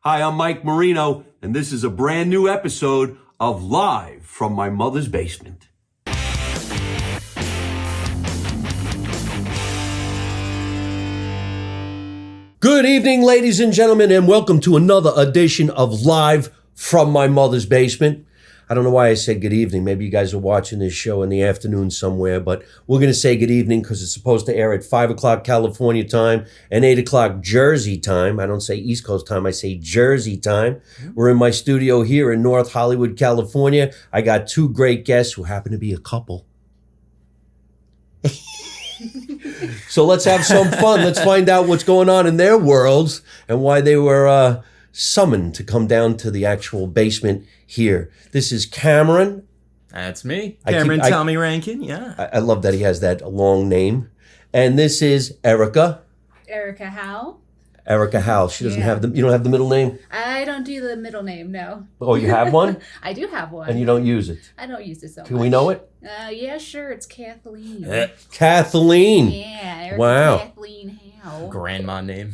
Hi, I'm Mike Marino, and this is a brand new episode of Live from My Mother's Basement. Good evening, ladies and gentlemen, and welcome to another edition of Live from My Mother's Basement. I don't know why I said good evening. Maybe you guys are watching this show in the afternoon somewhere, but we're going to say good evening because it's supposed to air at 5 o'clock California time and 8 o'clock Jersey time. I don't say East Coast time, I say Jersey time. We're in my studio here in North Hollywood, California. I got two great guests who happen to be a couple. So let's have some fun. Let's find out what's going on in their worlds and why they were summoned to come down to the actual basement here. This is Cameron. That's me. Cameron Tommy Rankin, yeah. I love that he has that long name. And this is Erica. Erica Hau. Erica Hau. She doesn't have you don't have the middle name? I don't do the middle name, no. Oh, you have one? I do have one. And you don't use it? I don't use it so much. Can we know it? Yeah, sure. It's Kathleen. Kathleen. Yeah, Erica Wow. Kathleen Hau. Grandma name.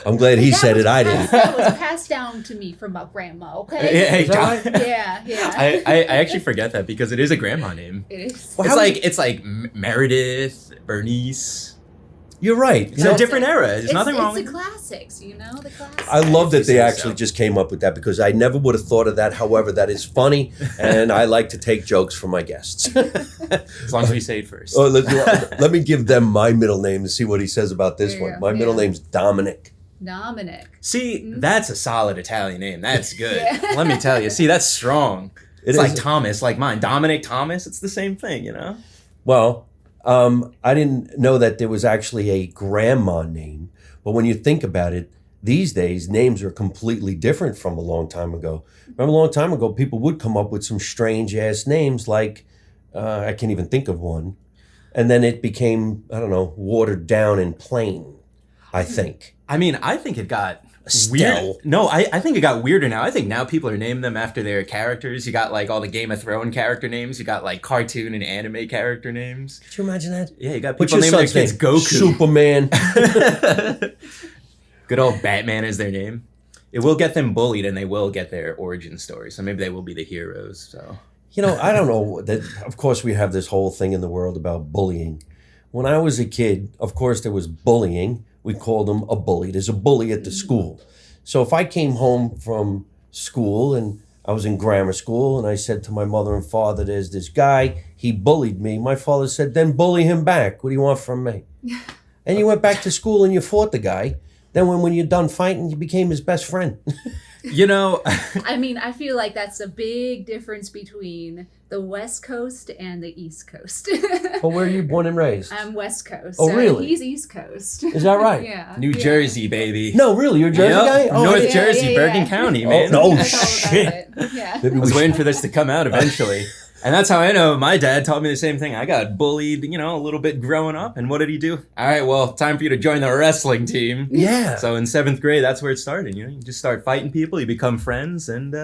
I'm glad he said it. I didn't. That was passed down to me from my grandma, okay? Yeah. I actually forget that because it is a grandma name. It is. Well, it's like Meredith, Bernice. You're right. It's a different era. There's nothing wrong with it. It's the classics, you know? The classics. I love that they say actually so. just came up with that because I never would have thought of that. However, that is funny, and I like to take jokes from my guests. As long as we say it first. Oh, let me give them my middle name and see what he says about this one. My middle name's Dominic. Dominic. See, that's a solid Italian name. That's good. Yeah. Let me tell you. See, that's strong. It It's is. like Thomas, like mine. Dominic Thomas, it's the same thing, you know? Well, I didn't know that there was actually a grandma name, but when you think about it, these days names are completely different from a long time ago. Remember, a long time ago, people would come up with some strange ass names like I can't even think of one, and then it became watered down and plain. I think. I mean, I think it got Estelle. weird. No, I think it got weirder now. I think now people are naming them after their characters. You got like all the Game of Thrones character names. You got like cartoon and anime character names. Could you imagine that? Yeah, you got What's people your naming their son's kids name? Goku. Superman. Good old Batman is their name. It will get them bullied and they will get their origin story. So maybe they will be the heroes. So I don't know that. Of course, we have this whole thing in the world about bullying. When I was a kid, of course, there was bullying. We called him a bully. There's a bully at the school. So if I came home from school and I was in grammar school and I said to my mother and father, there's this guy, he bullied me. My father said, then bully him back. What do you want from me? And you went back to school and you fought the guy. Then when you're done fighting, you became his best friend. you know, I mean, I feel like that's a big difference between the West Coast and the East Coast. Well, where are you born and raised? I'm West Coast. Oh, so really? He's East Coast. Is that right? Yeah. New Jersey, baby. No, really? You're a Jersey guy? Oh, North I- Jersey, Bergen County, man. no. That's all about shit. it. Yeah. Maybe I was we waiting for this to come out eventually. And that's how I know my dad taught me the same thing. I got bullied, a little bit growing up. And what did he do? All right, well, time for you to join the wrestling team. Yeah. So in 7th grade, that's where it started. You just start fighting people, you become friends, and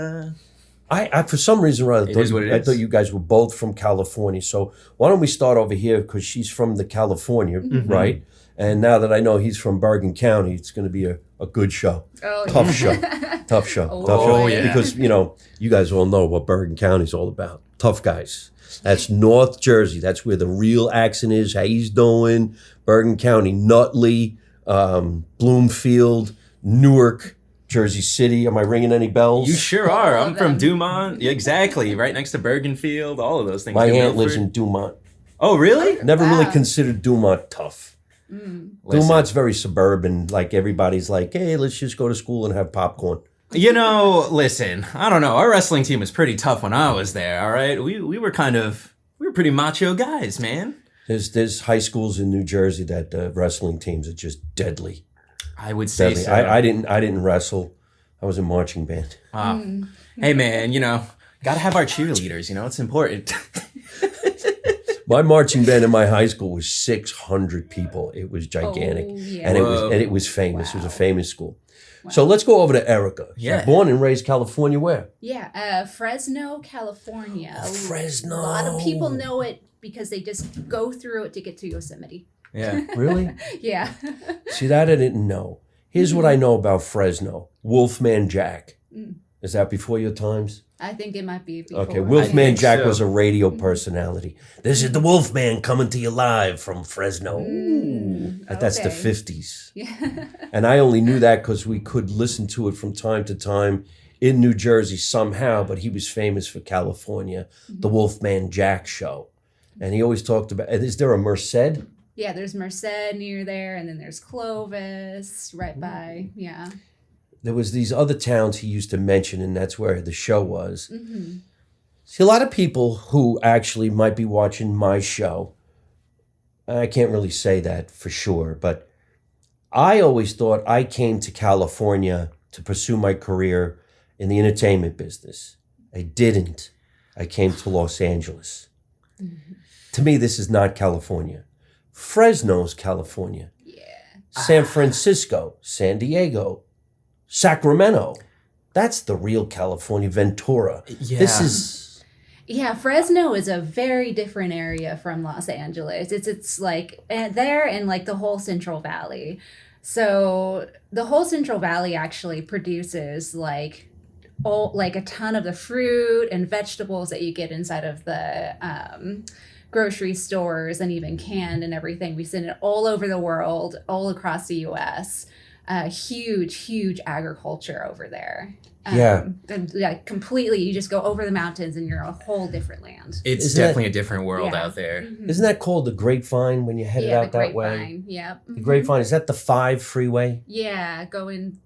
I for some reason or other, It is what it I is. thought you guys were both from California. So why don't we start over here because she's from the California, right? And now that I know he's from Bergen County, it's going to be a good show. Oh, Tough yeah. show. Tough show. Oh, Tough show. yeah. Because, you guys all know what Bergen County's all about. Tough guys. That's North Jersey. That's where the real accent is. How he's doing. Bergen County, Nutley, Bloomfield, Newark, Jersey City. Am I ringing any bells? you sure are. All I'm of from them. Dumont. Yeah, exactly, right next to Bergenfield, all of those things. My New aunt lives Milford. in Dumont. Oh, really? Never really Wow. considered Dumont tough. Listen, Dumont's very suburban. Like everybody's like, hey, let's just go to school and have popcorn. listen, I don't know. Our wrestling team was pretty tough when I was there, all right? We were pretty macho guys, man. There's high schools in New Jersey that wrestling teams are just deadly. I would say Deadly. so. I didn't wrestle. I was in marching band. Hey, man, gotta have our cheerleaders, it's important. My marching band in my high school was 600 people. It was gigantic, Oh, yeah. and Whoa. it was famous. It was a Wow. famous school. So let's go over to Erica. Yeah. Born and raised California, where? Yeah, Fresno, California. Fresno. A lot of people know it because they just go through it to get to Yosemite. Yeah. Really? Yeah. See, that I didn't know. Here's what I know about Fresno. Wolfman Jack. Mm. Is that before your times? I think it might be before. Okay, Wolfman think Jack so. was a radio personality. This is the Wolfman coming to you live from Fresno. That's the okay. 50s. Yeah. And I only knew that because we could listen to it from time to time in New Jersey somehow, but he was famous for California, the Wolfman Jack show. And he always talked about, and is there a Merced? Yeah, there's Merced near there, and then there's Clovis right by. Yeah. There was these other towns he used to mention, and that's where the show was. Mm-hmm. See, a lot of people who actually might be watching my show, I can't really say that for sure, but I always thought I came to California to pursue my career in the entertainment business. I didn't. I came to Los Angeles. Mm-hmm. To me, this is not California. Fresno's California. Yeah. San Francisco, San Diego, Sacramento. That's the real California. Ventura. Yeah. This is... Yeah, Fresno is a very different area from Los Angeles. It's like there and like the whole Central Valley. So the whole Central Valley actually produces like a ton of the fruit and vegetables that you get inside of the grocery stores and even canned and everything. We send it all over the world, all across the U.S. Huge agriculture over there. Yeah. And like completely, you just go over the mountains and you're a whole different land. It's Isn't definitely a different world Yeah. out there. Mhm. Isn't that called the Grapevine when you headed Yeah, out the that way? Grapevine. Yep. The Grapevine, is that the 5 freeway? Yeah, going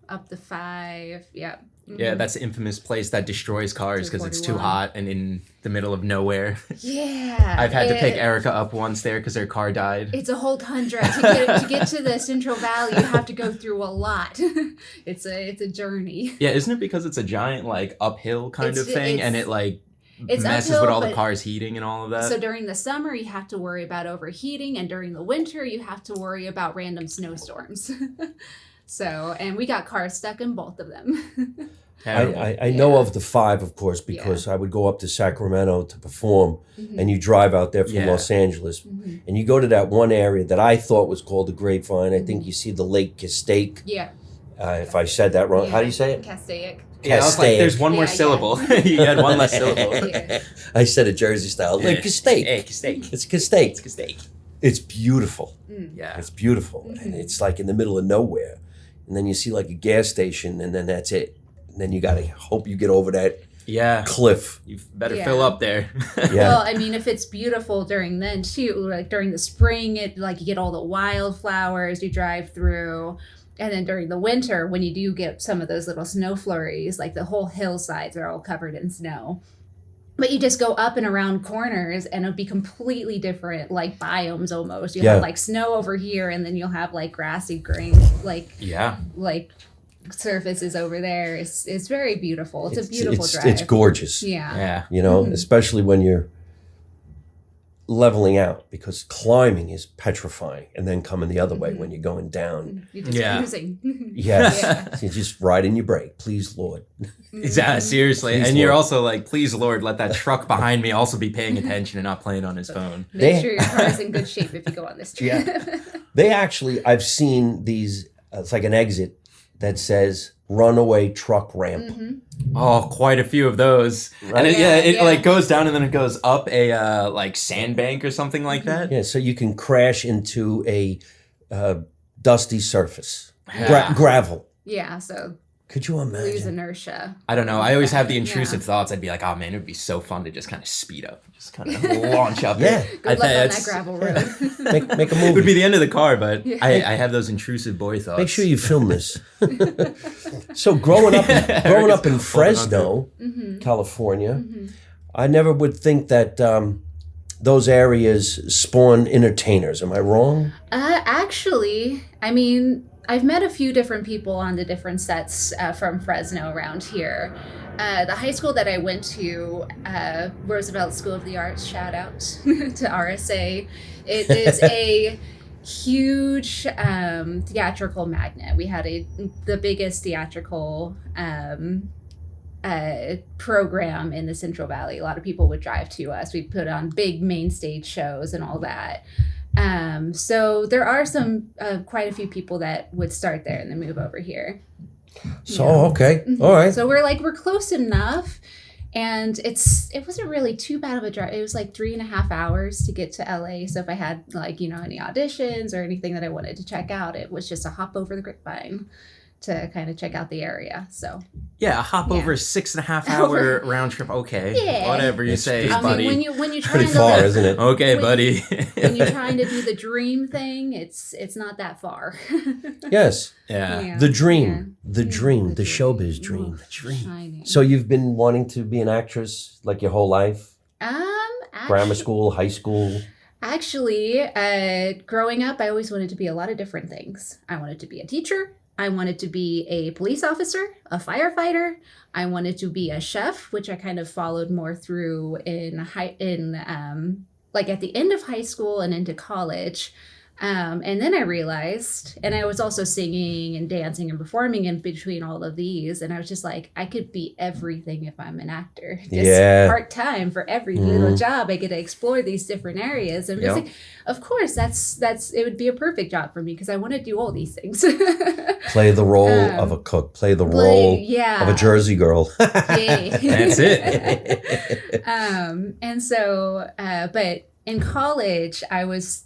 up the 5. Yep. Yeah, that's the infamous place that destroys cars because it's too 241. hot and in the middle of nowhere. Yeah. I've had to pick Erica up once there because her car died. It's a whole tundra. To get to the Central Valley, you have to go through a lot. It's a journey. Yeah, isn't it because it's a giant like uphill kind of thing and it like It's messes uphill, with all the but- cars heating and all of that? So during the summer, you have to worry about overheating, and during the winter, you have to worry about random snowstorms. So, and we got cars stuck in both of them. I know of the 5, of course, because I would go up to Sacramento to perform, and you drive out there from Yeah. Los Angeles, and you go to that one area that I thought was called the Grapevine. I think you see the Lake Castaic. Yeah. If I said that wrong, how do you say it? Castaic. Yeah, I was like, there's one more Yeah, yeah. syllable. You had one less syllable. Yeah. I said it Jersey style. Lake Castaic. Hey, steak. It's Castaic. It's steak. It's beautiful. Yeah. It's beautiful, and it's like in the middle of nowhere. And then you see like a gas station, and then that's it. And then you gotta hope you get over that Yeah. cliff. You better Yeah. fill up there. Yeah. Well, I mean, if it's beautiful during then too, like during the spring, it like you get all the wildflowers you drive through. And then during the winter, when you do get some of those little snow flurries, like the whole hillsides are all covered in snow. But you just go up and around corners and it'll be completely different, like biomes almost. You'll Yeah. have like snow over here, and then you'll have like grassy green, like Yeah. surfaces over there. It's very beautiful. It's a beautiful drive. It's gorgeous. Yeah. Yeah. You know, especially when you're leveling out, because climbing is petrifying, and then coming the other way when you're going down. You're just Yeah. cruising. Yes. Yeah. So you just ride in your brake, please, Lord. Yeah, seriously. Please, and you're Lord. also like, please, Lord, let that truck behind me also be paying attention and not playing on his phone. Make sure your car is in good shape if you go on this trip. They actually, I've seen these, it's like an exit that says runaway truck ramp. Oh, quite a few of those. Right. And it, Yeah, it yeah. like goes down and then it goes up a like sandbank or something like that. Yeah, so you can crash into a dusty surface. Yeah. Gravel. Yeah, so Could you lose imagine? inertia. I don't know. I always have the Yeah. intrusive thoughts. I'd be like, oh man, it would be so fun to just kind of speed up, just kind of launch up. Yeah. it. Good luck on that's- that gravel road. Make a It would be movie. the end of the car, but Yeah. I have those intrusive boy thoughts. Make sure you film this. So growing up in Holding on to Fresno, California, I never would think that those areas spawn entertainers. Am I wrong? Actually, I mean, I've met a few different people on the different sets from Fresno around here. The high school that I went to, Roosevelt School of the Arts, shout out to RSA. It is a huge theatrical magnet. We had the biggest theatrical program in the Central Valley. A lot of people would drive to us. We put on big main stage shows and all that. So there are some quite a few people that would start there and then move over here. So okay, all right. So we're close enough, and it wasn't really too bad of a drive. It was like 3.5 hours to get to LA. So if I had any auditions or anything that I wanted to check out, it was just a hop over the grapevine to kind of check out the area. So yeah, a hop over 6.5 hour round trip. Okay, whatever you say, buddy. When you try Pretty far, isn't it? Okay, buddy. when you're trying to do the dream thing, it's not that far. Yes. Yeah. The dream, the showbiz dream. The dream. So you've been wanting to be an actress like your whole life? Grammar school, high school. Actually, growing up, I always wanted to be a lot of different things. I wanted to be a teacher. I wanted to be a police officer, a firefighter. I wanted to be a chef, which I kind of followed more through at the end of high school and into college. And then I realized, and I was also singing and dancing and performing in between all of these. And I was just like, I could be everything if I'm an actor. Just part-time for every little job. I get to explore these different areas. And just of course, it would be a perfect job for me because I want to do all these things. Play the role of a cook. Play the role of a Jersey girl. That's it. And so, but in college, I was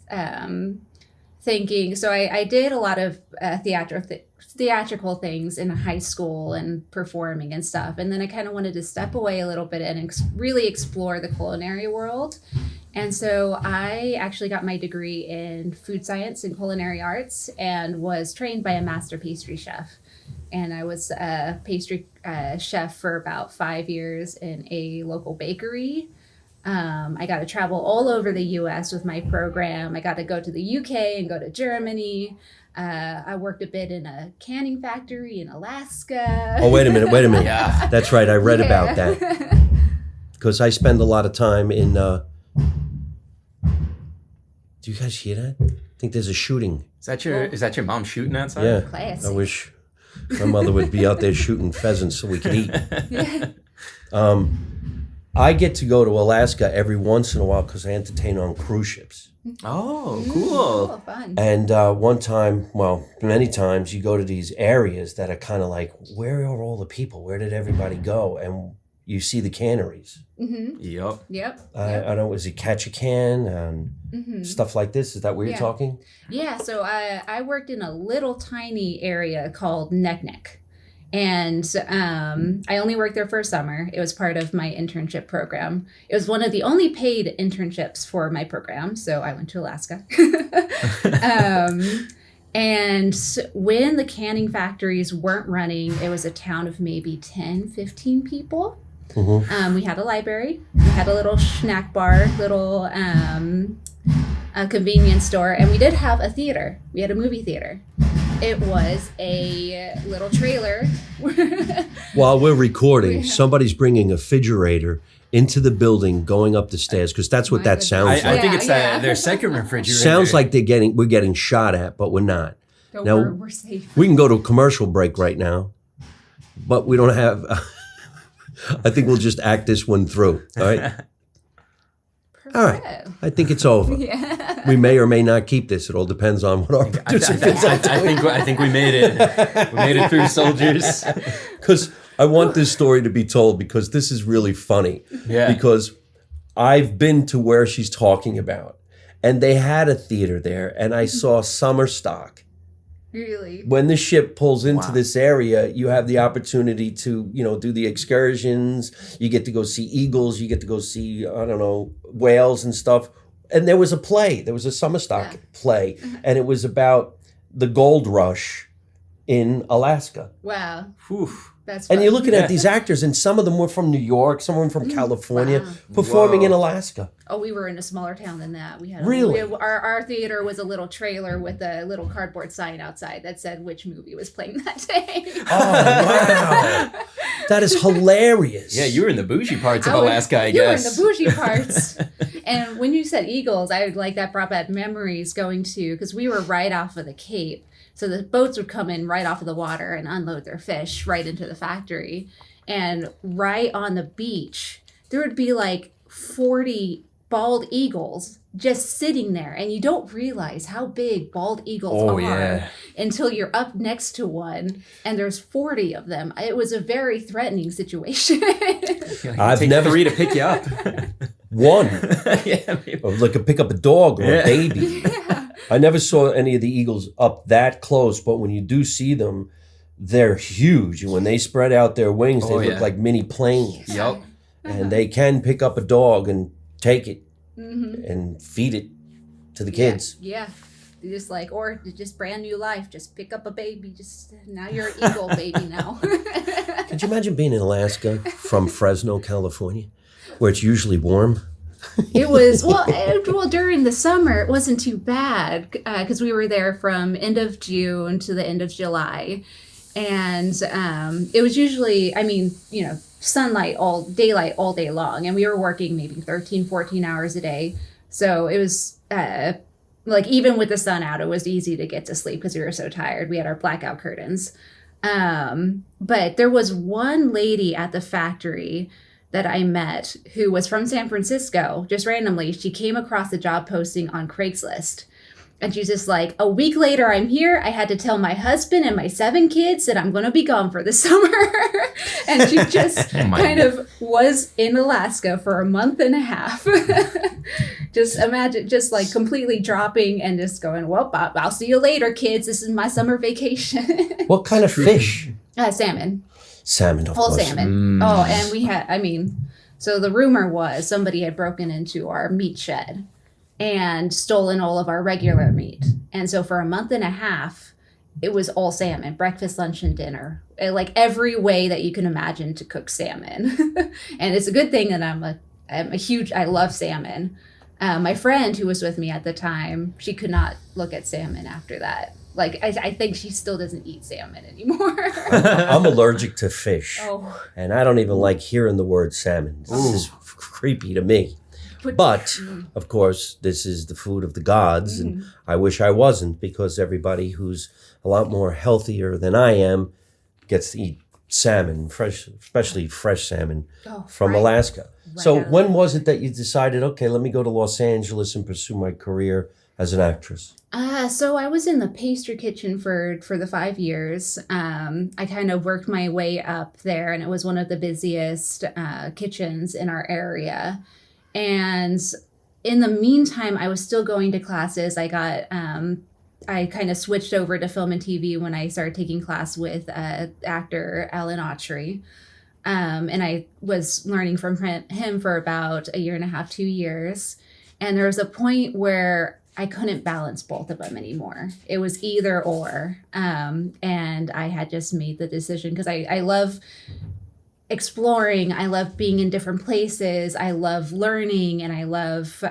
thinking, so I did a lot of theatrical things in high school and performing and stuff. And then I kind of wanted to step away a little bit and really explore the culinary world. And so I actually got my degree in food science and culinary arts and was trained by a master pastry chef. And I was a pastry chef for about 5 years in a local bakery. I got to travel all over the U.S. with my program. I got to go to the U.K. and go to Germany. I worked a bit in a canning factory in Alaska. Oh, wait a minute. Yeah. That's right. I read about that. Because I spend a lot of time in... Do you guys hear that? I think there's a shooting. Is that your mom shooting outside? Yeah. Classic. I wish my mother would be out there shooting pheasants so we could eat. Yeah. I get to go to Alaska every once in a while because I entertain on cruise ships. Oh, cool. Cool, fun. And one time, many times, you go to these areas that are kind of like, where are all the people? Where did everybody go? And you see the canneries. Mm-hmm. Yep. I don't know, is it catch a can and stuff like this? Is that where you're talking? Yeah, so I worked in a little tiny area called Neck. And I only worked there for a summer. It was part of my internship program. It was one of the only paid internships for my program. So I went to Alaska. And when the canning factories weren't running, it was a town of maybe 10, 15 people. Mm-hmm. We had a library. We had a little snack bar, little a convenience store. And we did have a theater. We had a movie theater. It was a little trailer. While we're recording, somebody's bringing a refrigerator into the building, going up the stairs, because that's what that sounds like. I think it's their second refrigerator. Sounds like we're getting shot at, but we're not. We're safe. We can go to a commercial break right now, but we don't have. I think we'll just act this one through. All right. All right. I think it's over. Yeah. We may or may not keep this. It all depends on what our producer feels like. I think we made it. We made it through, soldiers. Because I want this story to be told because this is really funny. Yeah. Because I've been to where she's talking about, and they had a theater there, and I saw summer stock. Really? When the ship pulls into this area, you have the opportunity to, do the excursions. You get to go see eagles. You get to go see, whales and stuff. And there was a play. There was a summer stock play. And it was about the gold rush in Alaska. Wow. Oof. That's and you're looking at these actors, and some of them were from New York, some were from California, performing in Alaska. Oh, we were in a smaller town than that. We had really? Our theater was a little trailer with a little cardboard sign outside that said which movie was playing that day. Oh, wow. That is hilarious. Yeah, you were in the bougie parts of Alaska, I guess. You were in the bougie parts. And when you said eagles, that brought back memories going to, because we were right off of the Cape. So the boats would come in right off of the water and unload their fish right into the factory. And right on the beach, there would be like 40 bald eagles just sitting there, and you don't realize how big bald eagles are until you're up next to one and there's 40 of them. It was a very threatening situation. I've never 3 to pick you up. One. Or like a pick up a dog or a baby. I never saw any of the eagles up that close, but when you do see them, they're huge. And when they spread out their wings, they look like mini planes. Yep. And they can pick up a dog and take it and feed it to the kids. Yeah. They just like, or just brand new life. Just pick up a baby. Just now you're an eagle baby now. Could you imagine being in Alaska from Fresno, California, where it's usually warm? It was, well, during the summer, it wasn't too bad because we were there from end of June to the end of July. And it was usually, sunlight, daylight all day long. And we were working maybe 13, 14 hours a day. So it was even with the sun out, it was easy to get to sleep because we were so tired. We had our blackout curtains. But there was one lady at the factory that I met who was from San Francisco, just randomly. She came across the job posting on Craigslist. And she's just like, a week later, I'm here. I had to tell my husband and my 7 kids that I'm going to be gone for the summer. And she just was in Alaska for a month and a half. Just imagine, just like completely dropping and just going, well, I'll see you later, kids. This is my summer vacation. What kind of fish? Salmon. Salmon, of Whole course. salmon. Oh, and we had, so the rumor was somebody had broken into our meat shed and stolen all of our regular meat. And so for a month and a half, it was all salmon, breakfast, lunch, and dinner. Like every way that you can imagine to cook salmon. And it's a good thing that I love salmon. My friend who was with me at the time, she could not look at salmon after that. Like, I think she still doesn't eat salmon anymore. I'm allergic to fish. Oh. And I don't even like hearing the word salmon. This is creepy to me. But, of course, this is the food of the gods. And I wish I wasn't, because everybody who's a lot more healthier than I am gets to eat salmon, especially fresh salmon from Alaska. Right. So when was it that you decided, okay, let me go to Los Angeles and pursue my career as an actress? So I was in the pastry kitchen for the 5 years. I kind of worked my way up there, and it was one of the busiest kitchens in our area. And in the meantime, I was still going to classes. I kind of switched over to film and TV when I started taking class with actor Alan Autry. And I was learning from him for about a year and a half, 2 years. And there was a point where I couldn't balance both of them anymore. It was either or. And I had just made the decision because I love exploring. I love being in different places. I love learning, and I love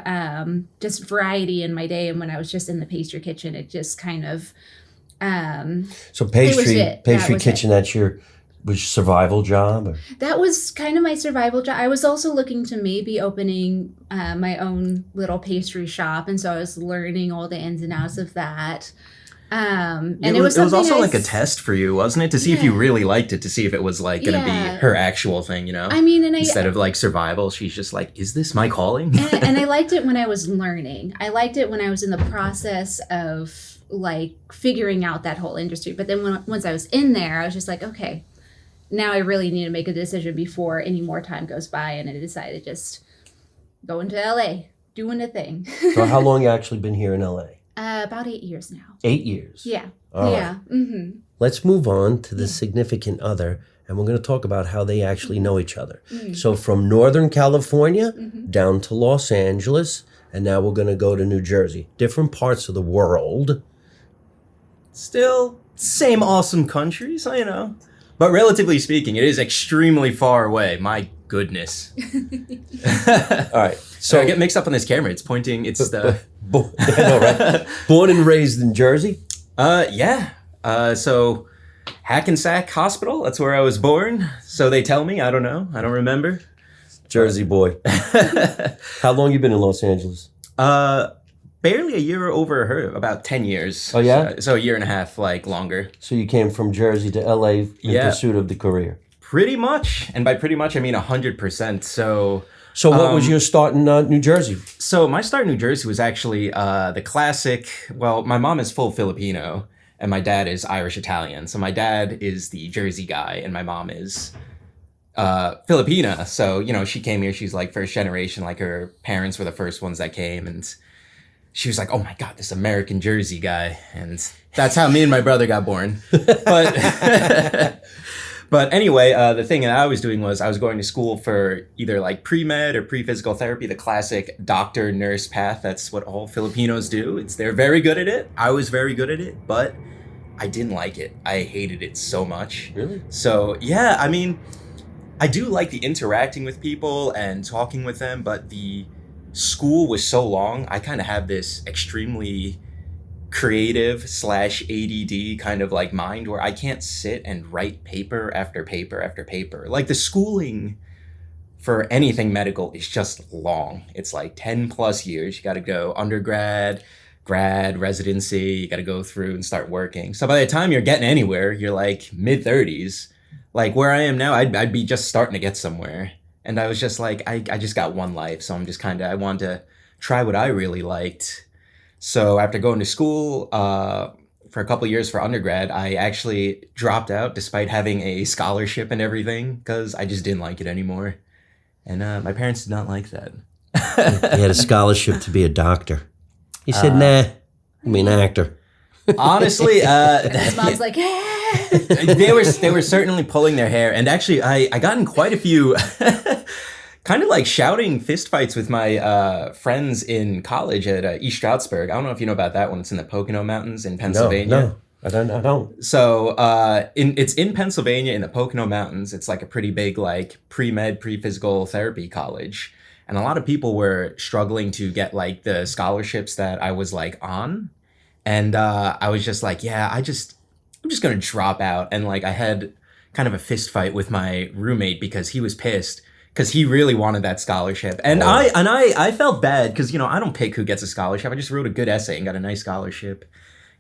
just variety in my day. And when I was just in the pastry kitchen, it just kind of... So pastry kitchen, that's your survival job? Or? That was kind of my survival job. I was also looking to maybe opening my own little pastry shop. And so I was learning all the ins and outs of that. And it was also like a test for you, wasn't it? To see if you really liked it, to see if it was like going to be her actual thing, you know? Instead of like survival, she's just like, is this my calling? and I liked it when I was learning. I liked it when I was in the process of like figuring out that whole industry. But then once I was in there, I was just like, okay, now I really need to make a decision before any more time goes by. And I decided just going to LA, doing a thing. So how long you actually been here in LA? About 8 years now. 8 years? Yeah. All yeah. Right. Mm-hmm. Let's move on to the significant other, and we're going to talk about how they actually know each other. So from Northern California down to Los Angeles, and now we're going to go to New Jersey. Different parts of the world. Still, same awesome countries, you know. But relatively speaking, it is extremely far away. My goodness. All right. So I get mixed up on this camera. It's pointing. It's the. I know, right? Born and raised in Jersey. Yeah. So Hackensack Hospital. That's where I was born. So they tell me. I don't know. I don't remember. Jersey boy. How long you been in Los Angeles? Barely a year over her. About 10 years. Oh yeah. So a year and a half, like longer. So you came from Jersey to LA in pursuit of the career. Pretty much. And by pretty much, I mean 100%. So So what was your start in New Jersey? So my start in New Jersey was actually the classic. Well, my mom is full Filipino and my dad is Irish Italian. So my dad is the Jersey guy and my mom is Filipina. So, you know, she came here. She's like first generation, like her parents were the first ones that came. And she was like, oh my God, this American Jersey guy. And that's how me and my brother got born. But anyway, the thing that I was doing was I was going to school for either like pre-med or pre-physical therapy, the classic doctor nurse path. That's what all Filipinos do. They're very good at it. I was very good at it, but I didn't like it. I hated it so much. Really? So yeah, I mean, I do like the interacting with people and talking with them, but the school was so long. I kind of have this extremely creative / ADD kind of like mind where I can't sit and write paper after paper after paper. Like the schooling for anything medical is just long. It's like 10 plus years. You got to go undergrad, grad, residency. You got to go through and start working. So by the time you're getting anywhere, you're like mid 30s. Like where I am now, I'd be just starting to get somewhere. And I was just like, I just got one life. So I'm just I wanted to try what I really liked. So after going to school for a couple of years for undergrad, I actually dropped out despite having a scholarship and everything because I just didn't like it anymore. And my parents did not like that. He had a scholarship to be a doctor. He said, nah, I mean actor. Honestly, His mom's like, they were certainly pulling their hair. And actually, I got in quite a few kind of like shouting fistfights with my friends in college at East Stroudsburg. I don't know if you know about that one. It's in the Pocono Mountains in Pennsylvania. No, I don't. So it's in Pennsylvania in the Pocono Mountains. It's like a pretty big like pre-med, pre-physical therapy college. And a lot of people were struggling to get like the scholarships that I was like on. And I was just like, yeah, I'm just going to drop out. And like I had kind of a fist fight with my roommate because he was pissed because he really wanted that scholarship. And I felt bad because, you know, I don't pick who gets a scholarship. I just wrote a good essay and got a nice scholarship,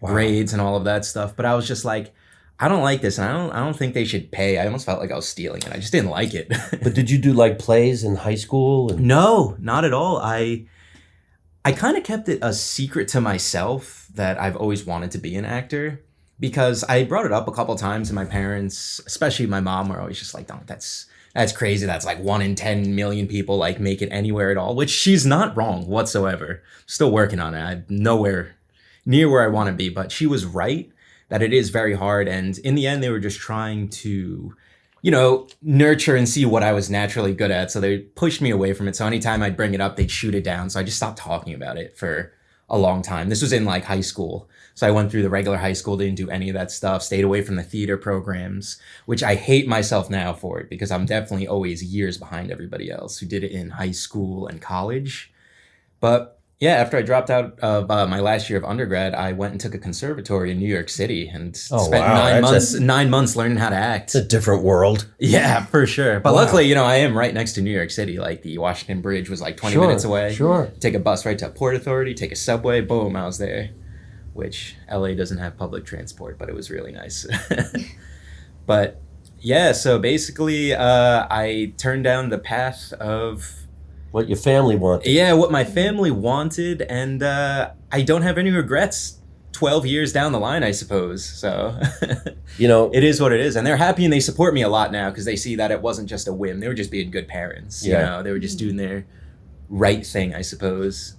grades and all of that stuff. But I was just like, I don't like this. And I don't think they should pay. I almost felt like I was stealing it. I just didn't like it. But did you do like plays in high school? No, not at all. I kind of kept it a secret to myself that I've always wanted to be an actor because I brought it up a couple times and my parents, especially my mom, were always just like, no, that's crazy. That's like 1 in 10 million people like make it anywhere at all, which she's not wrong whatsoever. Still working on it. I'm nowhere near where I want to be, but she was right that it is very hard. And in the end, they were just trying to, you know, nurture and see what I was naturally good at. So they pushed me away from it. So anytime I'd bring it up, they'd shoot it down. So I just stopped talking about it for a long time. This was in like high school. So I went through the regular high school, didn't do any of that stuff, stayed away from the theater programs, which I hate myself now for it because I'm definitely always years behind everybody else who did it in high school and college. But yeah, after I dropped out of my last year of undergrad, I went and took a conservatory in New York City and spent 9 months learning how to act. It's a different world. Yeah, for sure. But luckily, you know, I am right next to New York City. Like the Washington Bridge was like 20 minutes away. Sure. Take a bus right to Port Authority, take a subway, boom, I was there. Which LA doesn't have public transport, but it was really nice. But yeah, so basically I turned down the path of what your family wanted. Yeah, what my family wanted, and I don't have any regrets 12 years down the line, I suppose. So, you know, it is what it is. And they're happy and they support me a lot now because they see that it wasn't just a whim. They were just being good parents. Yeah. You know, they were just doing their right thing, I suppose.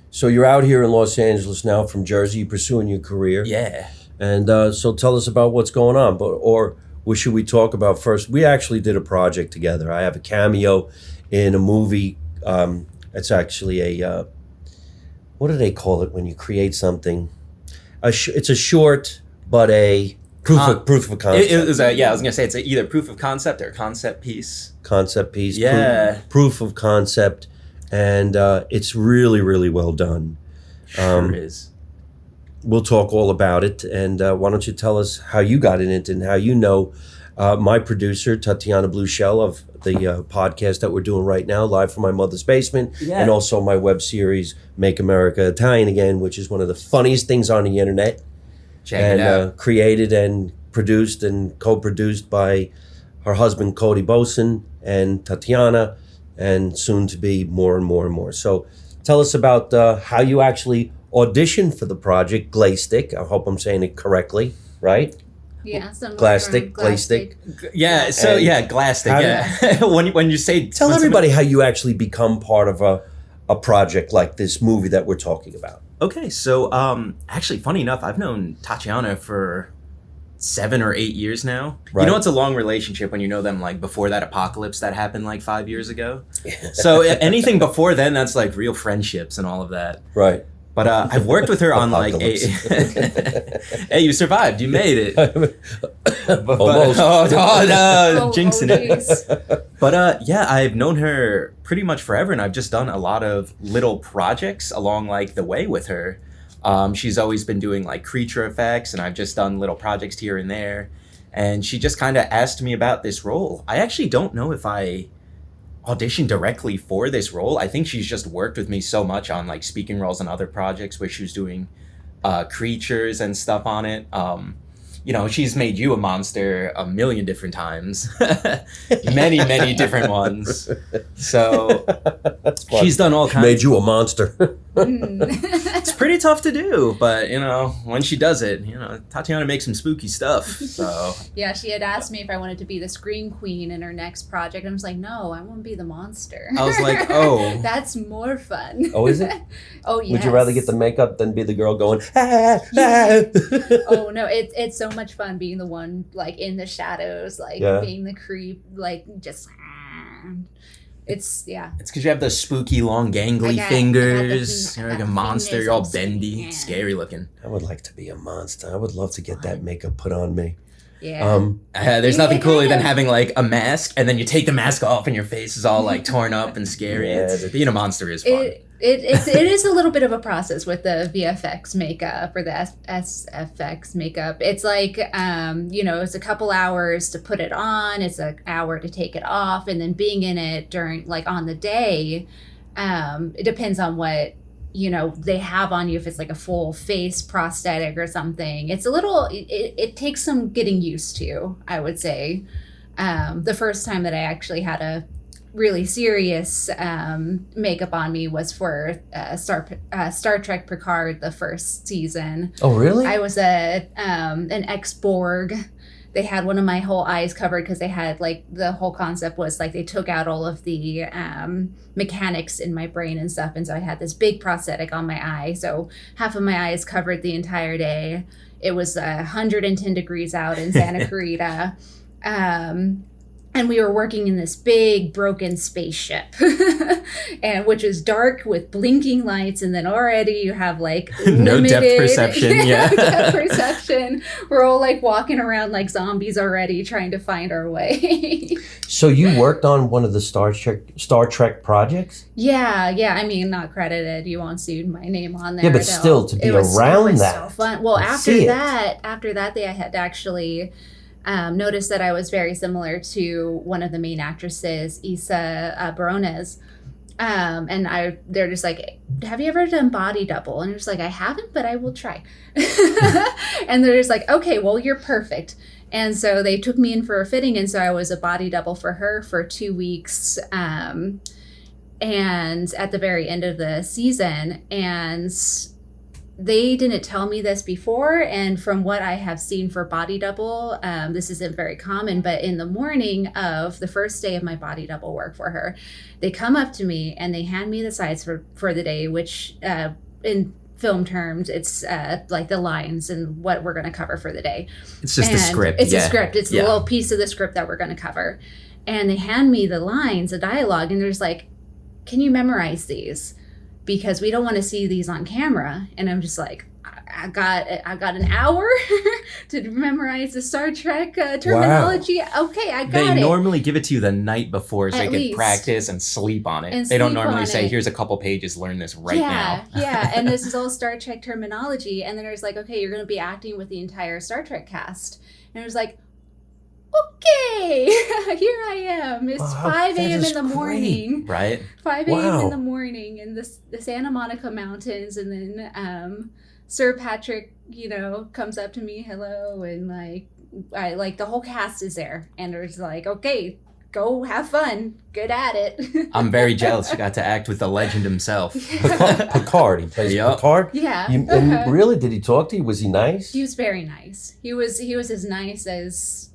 So you're out here in Los Angeles now from Jersey, pursuing your career. Yeah. And so tell us about what's going on. Or what should we talk about first? We actually did a project together. I have a cameo in a movie. It's actually a, what do they call it when you create something? It's a short, but a proof of concept. It was I was going to say it's either proof of concept or concept piece. Concept piece. Yeah. Proof of concept. And it's really, really well done. Sure is. We'll talk all about it. And why don't you tell us how you got in it and how you know my producer, Tatiana Blueshell, of the podcast that we're doing right now, Live from My Mother's Basement, and also my web series, Make America Italian Again, which is one of the funniest things on the internet. Check it out. Created and produced and co-produced by her husband, Cody Boson, and Tatiana. and soon to be more and more and more. So tell us about how you actually auditioned for the project Glaystick. I hope I'm saying it correctly, right? Yeah, some Glastic, Glaystick. Yeah, so And Glastic, how yeah. when you say... Tell everybody how you actually become part of a project like this movie that we're talking about. Okay, so actually, funny enough, I've known Tatiana for 7 or 8 years now. Right. You know, it's a long relationship when you know them like before that apocalypse that happened like 5 years ago. So anything before then, that's like real friendships and all of that. Right. But I've worked with her on like a... Hey, you survived. You made it. Almost. No, jinxing geez. it. But yeah, I've known her pretty much forever, and I've just done a lot of little projects along like the way with her. She's always been doing like creature effects, and I've just done little projects here and there. And she just kind of asked me about this role. I actually don't know if I auditioned directly for this role. I think she's just worked with me so much on like speaking roles and other projects where she was doing creatures and stuff on it. You know, she's made you a monster a million different times. many different ones. So she's done all kinds. Made you a monster. It's pretty tough to do, but you know, when she does it, you know, Tatiana makes some spooky stuff. So Yeah, she had asked me if I wanted to be the Scream Queen in her next project. I was like, no, I want to be the monster. I was like, oh. That's more fun. Oh, is it? Oh, yes. Would you rather get the makeup than be the girl going, ah, ah? Oh, no, it's so much fun being the one, like, in the shadows, like, being the creep, like, just... It's because you have the spooky long gangly fingers. You're like a monster. You're all bendy, scary looking. I would like to be a monster. I would love to get that makeup put on me. Yeah. There's nothing cooler than having like a mask and then you take the mask off and your face is all like torn up and scary. Being a monster is fun. It is a little bit of a process with the VFX makeup or the SFX makeup. It's like, you know, it's a couple hours to put it on. It's an hour to take it off. And then being in it during, like, on the day, it depends on what, you know, they have on you. If it's like a full face prosthetic or something, it's a little, it takes some getting used to, I would say. The first time that I actually had a really serious makeup on me was for Star Trek Picard, the first season. Oh, really? I was an ex-Borg. They had one of my whole eyes covered because they had, like, the whole concept was like they took out all of the mechanics in my brain and stuff, and so I had this big prosthetic on my eye, so half of my eye is covered the entire day. It was 110 degrees out in Santa Clarita. And we were working in this big broken spaceship, and which is dark with blinking lights. And then already you have like no depth perception. Yeah, depth perception. We're all like walking around like zombies already, trying to find our way. So you worked on one of the Star Trek projects? Yeah. I mean, not credited. You won't see my name on there. Yeah, but still to be around that. So fun. Well, after that, they had actually. Noticed that I was very similar to one of the main actresses, Isa Barones. And they're just like, have you ever done body double? And I was like, I haven't, but I will try. And they're just like, okay, well, you're perfect. And so they took me in for a fitting. And so I was a body double for her for 2 weeks. And at the very end of the season, and they didn't tell me this before, and from what I have seen for body double, this isn't very common, but in the morning of the first day of my body double work for her, they come up to me and they hand me the sides for the day, which in film terms, it's like the lines and what we're going to cover for the day. It's just a script. It's a script. It's a little piece of the script that we're going to cover. And they hand me the lines, the dialogue, and there's like, can you memorize these? Because we don't want to see these on camera. And I'm just like, I got an hour to memorize the Star Trek terminology. Wow. Okay, I got it. They normally give it to you the night before so you can practice and sleep on it. They don't normally say, here's a couple pages, learn this now. Yeah, and this is all Star Trek terminology. And then there's like, okay, you're going to be acting with the entire Star Trek cast. And it was like, okay, here I am. It's 5 a.m. in the morning. Right? 5 a.m. in the morning in the Santa Monica Mountains. And then Sir Patrick, you know, comes up to me, hello, and like the whole cast is there. And there's like, okay, go have fun. Good at it. I'm very jealous you got to act with the legend himself. Picard. He plays Yep. Picard? Yeah. And really, did he talk to you? Was he nice? He was very nice. He was as nice as,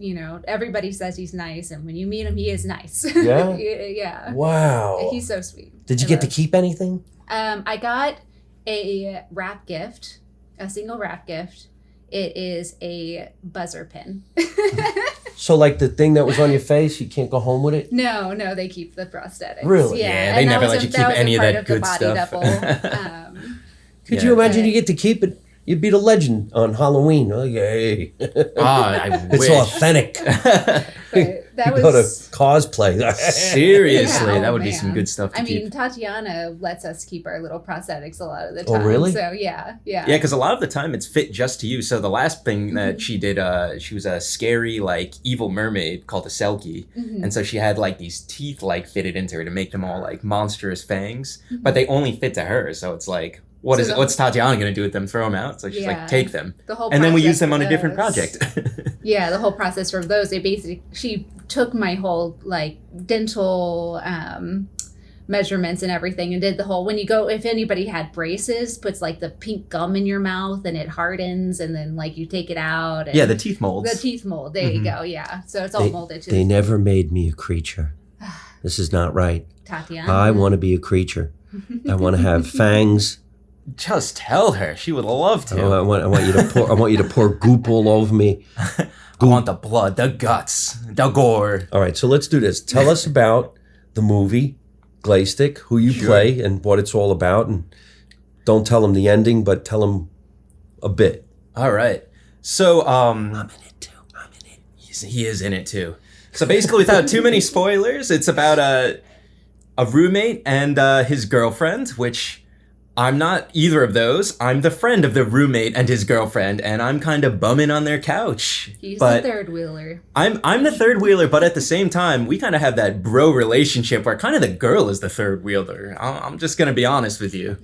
everybody says he's nice, and when you meet him, he is nice. Yeah? Yeah. Wow. He's so sweet. Did you get to keep anything? I got a wrap gift, a single wrap gift. It is a buzzer pin. So like the thing that was on your face, you can't go home with it? No, they keep the prosthetics. Really? Yeah, they never let you keep any of that good stuff. Could you imagine you get to keep it? You'd be the legend on Halloween. Oh, yay. I It's wish. authentic. But that You go to was cosplay. Seriously, Yeah, that would be man. some good stuff to I keep. mean, Tatiana lets us keep our little prosthetics a lot of the Oh, time. really? So yeah. Yeah, because a lot of the time it's fit just to you. So the last thing that Mm-hmm. she did, she was a scary, like, evil mermaid called a Selkie. Mhm. And so she had, like, these teeth, like, fitted into her to make them all, like, monstrous fangs. But they only fit to her. So it's like, what's Tatiana going to do with them? Throw them out? So she's Yeah. like, take them. The whole And then we process use them for on a different those- project. Yeah, the whole process for those, she took my whole like dental measurements and everything and did the whole, if anybody had braces, puts like the pink gum in your mouth and it hardens and then like you take it out. And Yeah, the teeth molds. The teeth mold. There you go. Yeah. So it's all molded to They never made me a creature. This is not right. Tatiana. I want to be a creature. I want to have fangs. Just tell her. She would love to. I want you to pour goop all over me. I want the blood, the guts, the gore. All right, so let's do this. Tell us about the movie Glaystick, who you play, and what it's all about. And don't tell them the ending, but tell them a bit. All right. So, I'm in it too. I'm in it. he is in it too. So basically, without too many spoilers, it's about a roommate and his girlfriend, which I'm not either of those. I'm the friend of the roommate and his girlfriend, and I'm kind of bumming on their couch. He's but the third wheeler. I'm the third wheeler, but at the same time, we kind of have that bro relationship where kind of the girl is the third wheeler. I'm just gonna be honest with you.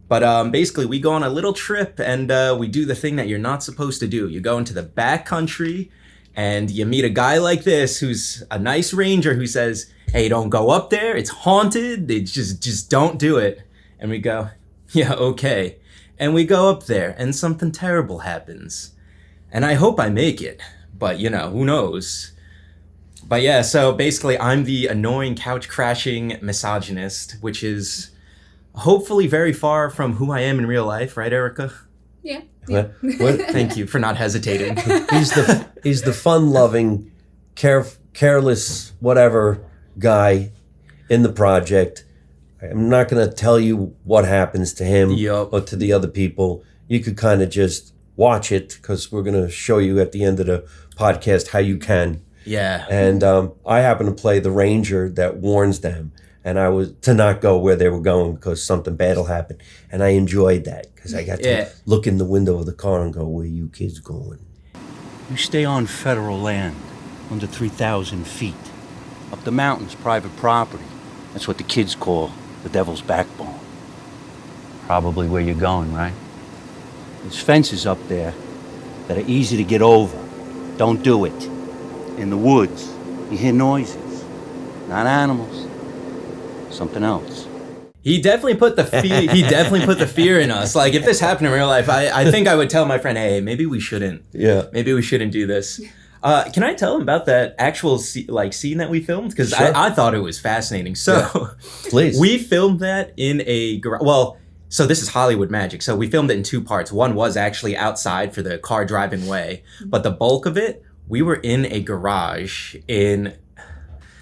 But basically, we go on a little trip and we do the thing that you're not supposed to do. You go into the back country and you meet a guy like this who's a nice ranger who says, "Hey, don't go up there. It's haunted. It's just don't do it." And we go, "Yeah, okay." And we go up there and something terrible happens. And I hope I make it, but who knows? But yeah, so basically I'm the annoying couch crashing misogynist, which is hopefully very far from who I am in real life, right, Erica? Yeah. What? Thank you for not hesitating. He's the fun-loving, careless, whatever guy in the project. I'm not going to tell you what happens to him Yup. or to the other people. You could kind of just watch it because we're going to show you at the end of the podcast how you can. Yeah. And I happen to play the ranger that warns them. And I was to not go where they were going because something bad will happen. And I enjoyed that because I got to look in the window of the car and go, "Where you kids going?" You stay on federal land, under 3,000 feet. Up the mountains, private property. That's what the kids call the devil's backbone. Probably where you're going, right? There's fences up there that are easy to get over. Don't do it. In the woods, you hear noises. Not animals. Something else. He definitely put the fear. He definitely put the fear in us. Like if this happened in real life, I think I would tell my friend, "Hey, maybe we shouldn't. Yeah. Maybe we shouldn't do this." Can I tell him about that actual scene that we filmed? Because Sure. I thought it was fascinating. So Please. we filmed that in a garage. Well, so this is Hollywood magic. So we filmed it in two parts. One was actually outside for the car driving away, but the bulk of it, we were in a garage in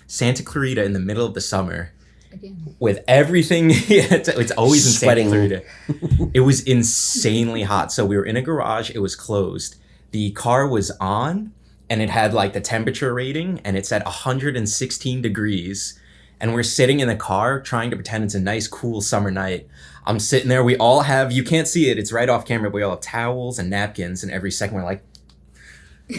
Santa Clarita in the middle of the summer. Again. With everything, it's always in Sweating. Santa Clarita. It was insanely hot. So we were in a garage. It was closed. The car was on, and it had like the temperature rating, and it said 116 degrees. And we're sitting in the car trying to pretend it's a nice, cool summer night. I'm sitting there. We all have, you can't see it. It's right off camera. We all have towels and napkins, and every second we're like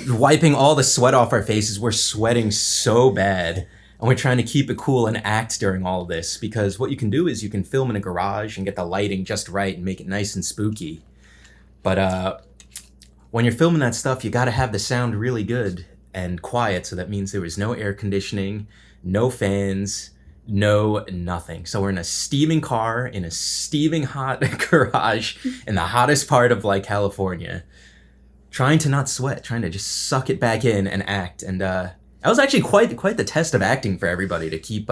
wiping all the sweat off our faces. We're sweating so bad. And we're trying to keep it cool and act during all of this, because what you can do is you can film in a garage and get the lighting just right and make it nice and spooky. But when you're filming that stuff, you got to have the sound really good. and quiet. So that means there was no air conditioning, no fans, no nothing. So we're in a steaming car in a steaming hot garage in the hottest part of like California, trying to not sweat, trying to just suck it back in and act. And that was actually quite the test of acting for everybody, to keep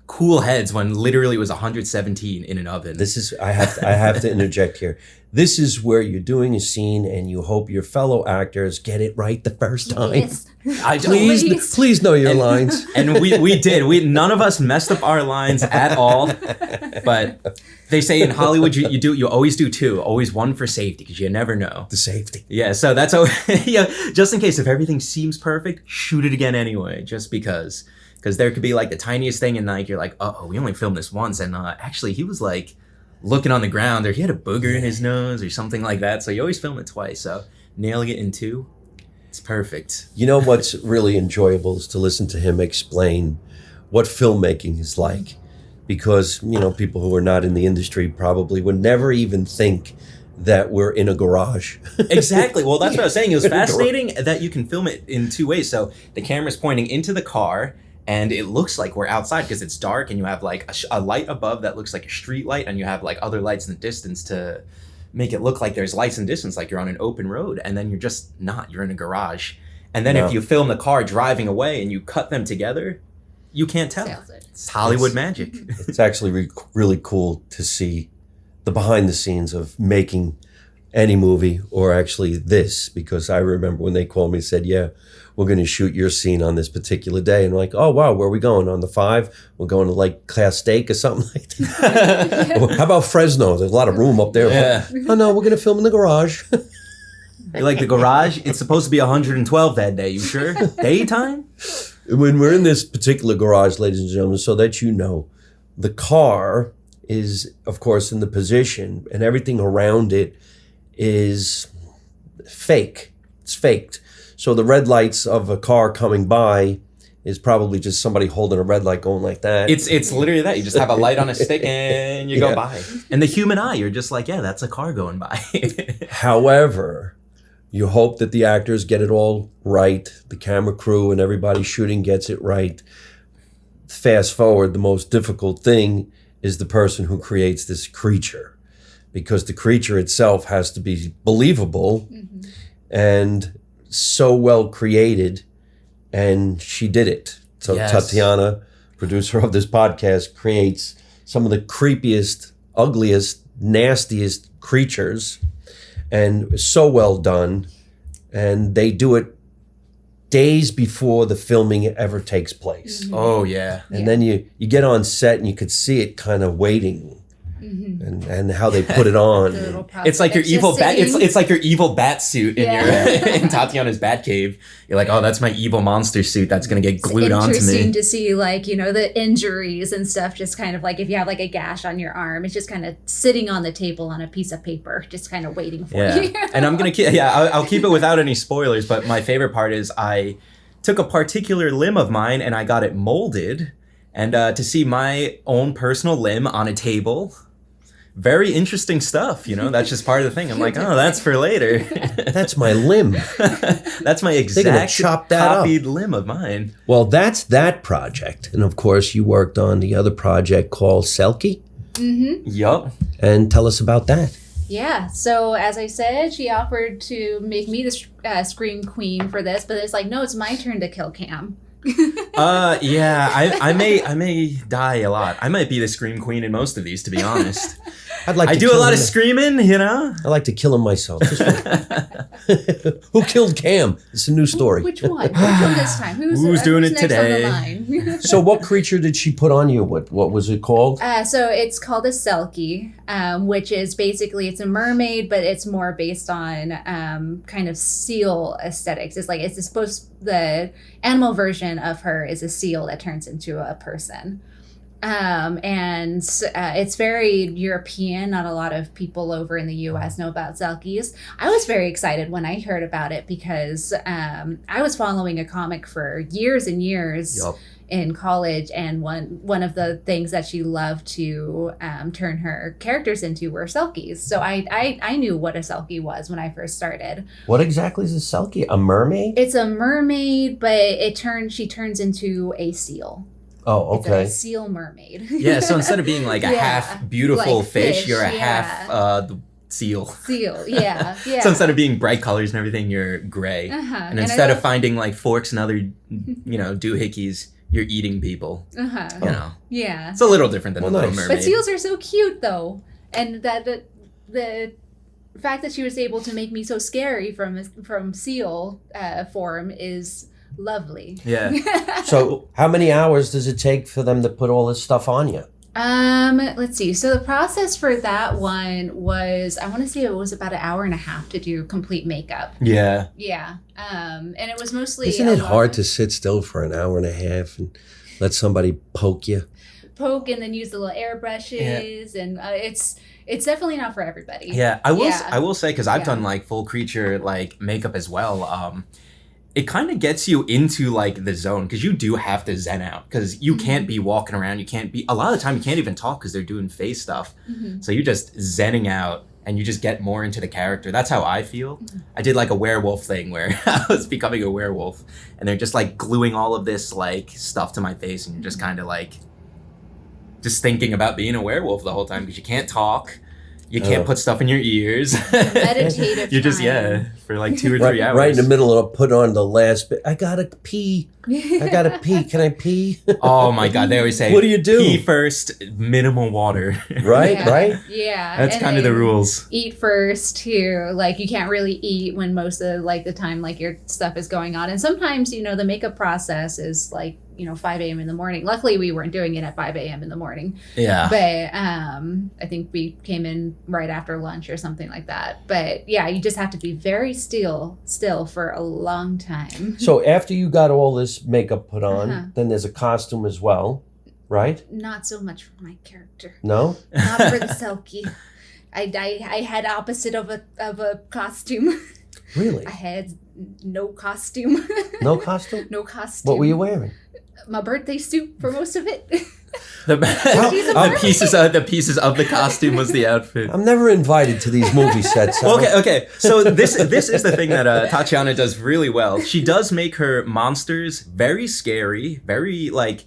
cool heads when literally it was 117 in an oven. I have to interject here. This is where you're doing a scene and you hope your fellow actors get it right the first time. Yes. Please know your lines. And we did. None of us messed up our lines at all. But they say in Hollywood you always do two, always one for safety, because you never know. The safety. Yeah, so that's just in case, if everything seems perfect, shoot it again anyway, just because. Because there could be like the tiniest thing, and like you're like, we only filmed this once, and actually he was like looking on the ground, or he had a booger in his nose or something like that. So you always film it twice. So nailing it in two, it's perfect. You know what's really enjoyable is to listen to him explain what filmmaking is like, because people who are not in the industry probably would never even think that we're in a garage. Exactly. Well, that's what I was saying. It was fascinating that you can film it in two ways. So the camera's pointing into the car, and it looks like we're outside because it's dark, and you have like a light above that looks like a street light, and you have like other lights in the distance to make it look like there's lights in the distance, like you're on an open road, and then you're just not. You're in a garage. And then if you film the car driving away and you cut them together, you can't tell. It's Hollywood magic. It's actually really cool to see the behind the scenes of making any movie, or actually this, because I remember when they called me and said, yeah, we're going to shoot your scene on this particular day. And I'm like, oh, wow, where are we going? On the 5? We're going to like Class Steak or something like that. How about Fresno? There's a lot of room up there. Yeah. Oh, no, we're going to film in the garage. You like the garage? It's supposed to be 112 that day. You sure? Daytime? When we're in this particular garage, ladies and gentlemen, so that you know, the car is, of course, in the position, and everything around it is fake. It's faked. So the red lights of a car coming by is probably just somebody holding a red light going like that. It's literally that. You just have a light on a stick and you go by. And the human eye, you're just like, yeah, that's a car going by. However, you hope that the actors get it all right. The camera crew and everybody shooting gets it right. Fast forward, the most difficult thing is the person who creates this creature, because the creature itself has to be believable and so well created, and she did it. So yes. Tatiana, producer of this podcast, creates some of the creepiest, ugliest, nastiest creatures, and so well done. And they do it days before the filming ever takes place. Oh yeah. And then you get on set and you could see it kind of waiting. And how they put it on. It's like your evil bat. It's like your evil bat suit in your in Tatiana's bat cave. You're like, oh, that's my evil monster suit that's gonna get glued onto me. It's interesting to see, like, the injuries and stuff. Just kind of like if you have like a gash on your arm, it's just kind of sitting on the table on a piece of paper, just kind of waiting for you. And I'm gonna keep. I'll keep it without any spoilers. But my favorite part is I took a particular limb of mine and I got it molded, and to see my own personal limb on a table. Very interesting stuff, that's just part of the thing. I'm like, oh, that's for later. That's my limb. That's my exact copied limb of mine. Well, that's that project. And of course, you worked on the other project called Selkie. Yup. And tell us about that. Yeah, so as I said, she offered to make me the scream queen for this, but it's like, no, it's my turn to kill Cam. I may die a lot. I might be the scream queen in most of these, to be honest. I do a lot of screaming, I like to kill him myself. Who killed Cam? It's a new story. Which one? Which one this time? Who's doing it today? On the line? So what creature did she put on you? What was it called? So it's called a Selkie, which is basically, it's a mermaid, but it's more based on kind of seal aesthetics. It's like, the animal version of her is a seal that turns into a person. And it's very European. Not a lot of people over in the U.S. know about Selkies. I was very excited when I heard about it because I was following a comic for years and years in college, and one of the things that she loved to turn her characters into were Selkies. So I knew what a Selkie was when I first started. What exactly is a Selkie? A mermaid? It's a mermaid, but she turns into a seal. Oh, okay. It's a seal mermaid. Yeah, so instead of being like a half beautiful like fish, you're a yeah. half the seal. Seal, yeah. So instead of being bright colors and everything, you're gray. And instead of finding like forks and other, doohickeys, you're eating people. Yeah. It's a little different than a Little Mermaid. But seals are so cute, though. And that the fact that she was able to make me so scary from seal form is lovely. Yeah. So how many hours does it take for them to put all this stuff on you? Let's see. So the process for that one was, I want to say it was about an hour and a half to do complete makeup. Yeah. Yeah. And it was mostly... Isn't it hard to sit still for an hour and a half and let somebody poke you? Poke and then use the little airbrushes, and it's definitely not for everybody. Yeah. I will say, because I've done like full creature like makeup as well. It kind of gets you into like the zone because you do have to zen out because you can't be walking around. You can't be, a lot of the time you can't even talk because they're doing face stuff. So you're just zenning out and you just get more into the character. That's how I feel. I did like a werewolf thing where I was becoming a werewolf and they're just like gluing all of this like stuff to my face and you're just kind of like just thinking about being a werewolf the whole time because you can't talk. You can't put stuff in your ears. Meditative You're just, for like 2 or 3 hours. Right in the middle of put on the last bit. I gotta pee. I gotta pee. Can I pee? Oh my God. They always say, what do you do? Pee first, minimal water. Right? Yeah. That's kind of the rules. Eat first too. Like you can't really eat when most of like the time like your stuff is going on. And sometimes, the makeup process is like, 5 a.m. in the morning. Luckily, we weren't doing it at 5 a.m. in the morning. Yeah. But I think we came in right after lunch or something like that. But yeah, you just have to be very still for a long time. So after you got all this makeup put on, then there's a costume as well, right? Not so much for my character. No? Not for the Selkie. I had opposite of a costume. Really? I had no costume. No costume? No costume. What were you wearing? My birthday suit for most of it. The pieces of the costume was the outfit. I'm never invited to these movie sets. Okay. So this is the thing that Tatiana does really well. She does make her monsters very scary, very like,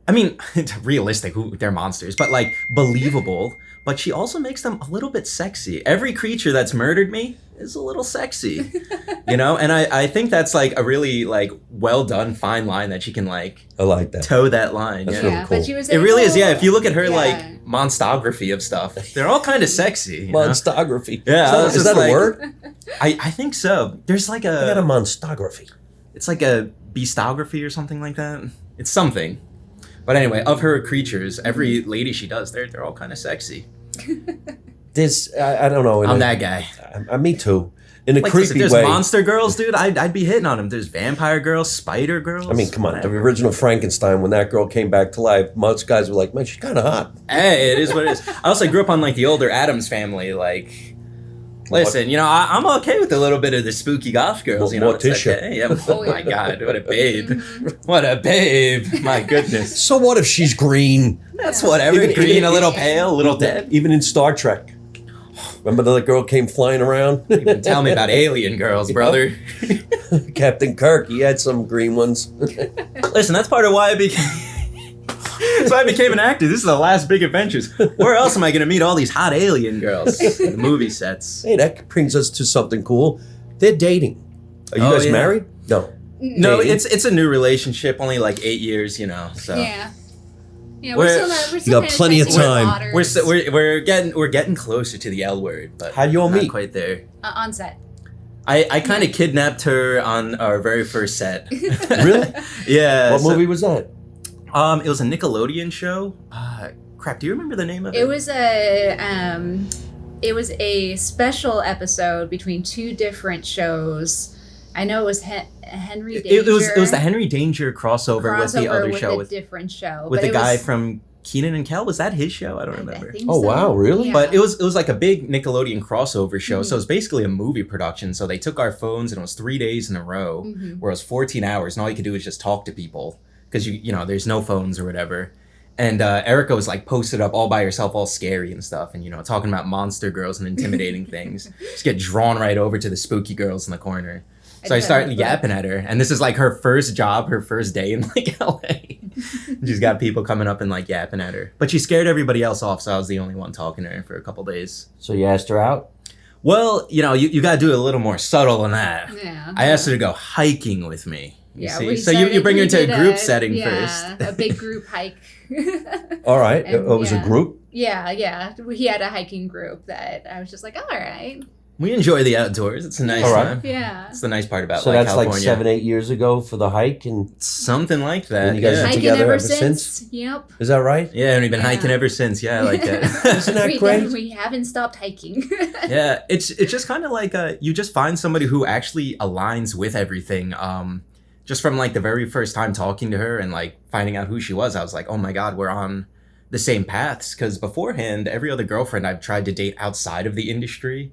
I mean, realistic. They're monsters, but like believable. But she also makes them a little bit sexy. Every creature that's murdered me is a little sexy, And I think that's like a really like well done fine line that she can like. I like that. Toe that line. That's really cool. But she was it really is. Yeah, if you look at her like monstography of stuff, they're all kind of sexy. Monstography. Yeah, is that a word? I think so. There's like I got a monstography. It's like a beastography or something like that. It's something. But anyway, of her creatures, every lady she does, they're all kind of sexy. This I don't know. I'm that guy. Me too. In a like, creepy there's way. monster girls, dude. I'd be hitting on them. There's vampire girls, spider girls. I mean, come on. The original Frankenstein, when that girl came back to life, most guys were like, man, she's kind of hot. Hey, it is what it is. I also grew up on like the older Addams Family. Like, listen, I'm okay with a little bit of the spooky goth girls. Morticia. Okay. Yeah. Oh my God, what a babe. What a babe. My goodness. So what if she's green? That's whatever. Green, a little pale, a little dead. Even in Star Trek. Remember the girl came flying around? Even tell me about alien girls, brother. Captain Kirk, he had some green ones. Listen, that's part of why I became... That's why I became an actor. This is the last big adventures. Where else am I going to meet all these hot alien girls? The movie sets. Hey, that brings us to something cool. They're dating. Are you guys married? No. No, it's a new relationship. Only like 8 years, so... Yeah, we're still you got plenty of time. We're getting closer to the L word, but how'd you all meet? Not quite there. On set. I kind of kidnapped her on our very first set. Really? Yeah. What movie was that? It was a Nickelodeon show. Crap, do you remember the name of it? It was a special episode between two different shows. I know it was Henry Danger. It was the Henry Danger crossover with the other show with a different show with but the guy from Keenan and Kel. Was that his show? I don't remember. I think Oh so. wow, really? Yeah. But it was like a big Nickelodeon crossover show. So it was basically a movie production. So they took our phones and it was 3 days in a row where it was 14 hours and all you could do was just talk to people because you know there's no phones or whatever. And Erica was like posted up all by herself, all scary and stuff, and you know talking about monster girls and intimidating things. Just get drawn right over to the spooky girls in the corner. So I started yapping at her, and this is like her first job, her first day in like LA. She's got people coming up and like yapping at her, but she scared everybody else off, so I was the only one talking to her for a couple days. So you asked her out? Well, you know, you got to do it a little more subtle than that. Yeah. I asked her to go hiking with me. You Yeah, see? we So you started- bring her we into a did group setting yeah, first. a big group hike. All right. And, It was a yeah. group? Yeah. He had a hiking group that I was just like, all right. We enjoy the outdoors. It's a nice All right. time. Yeah. It's the nice part about So like that's California. like 7-8 years ago for the hike, and Something like that. And you guys yeah. are Hiking together ever ever since. since? Yep. is that right? Yeah, and we've been Yeah. hiking ever since. Yeah, I like that. Isn't that great? We haven't stopped hiking. Yeah, it's just kind of like you just find somebody who actually aligns with everything. Just from like the very first time talking to her and like finding out who she was, I was like, oh my god, we're on the same paths. Because beforehand, every other girlfriend I've tried to date outside of the industry,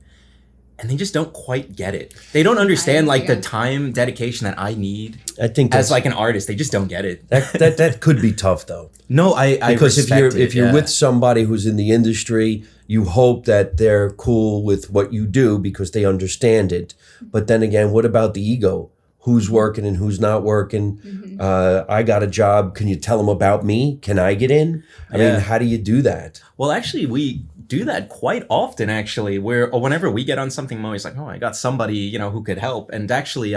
and they just don't quite get it. They don't understand like the time dedication that I need I think as that's, like an artist. They just don't get it. that could be tough though. No, I Because if you're yeah. with somebody who's in the industry, you hope that they're cool with what you do because they understand it. But then again, what about the ego? Who's working and who's not working? I got a job. Can you tell them about me? Can I get in? I Yeah. mean, how do you do that? Well, actually, we do that quite often, actually, where whenever we get on something, I'm always like, oh, I got somebody, you know, who could help. And actually,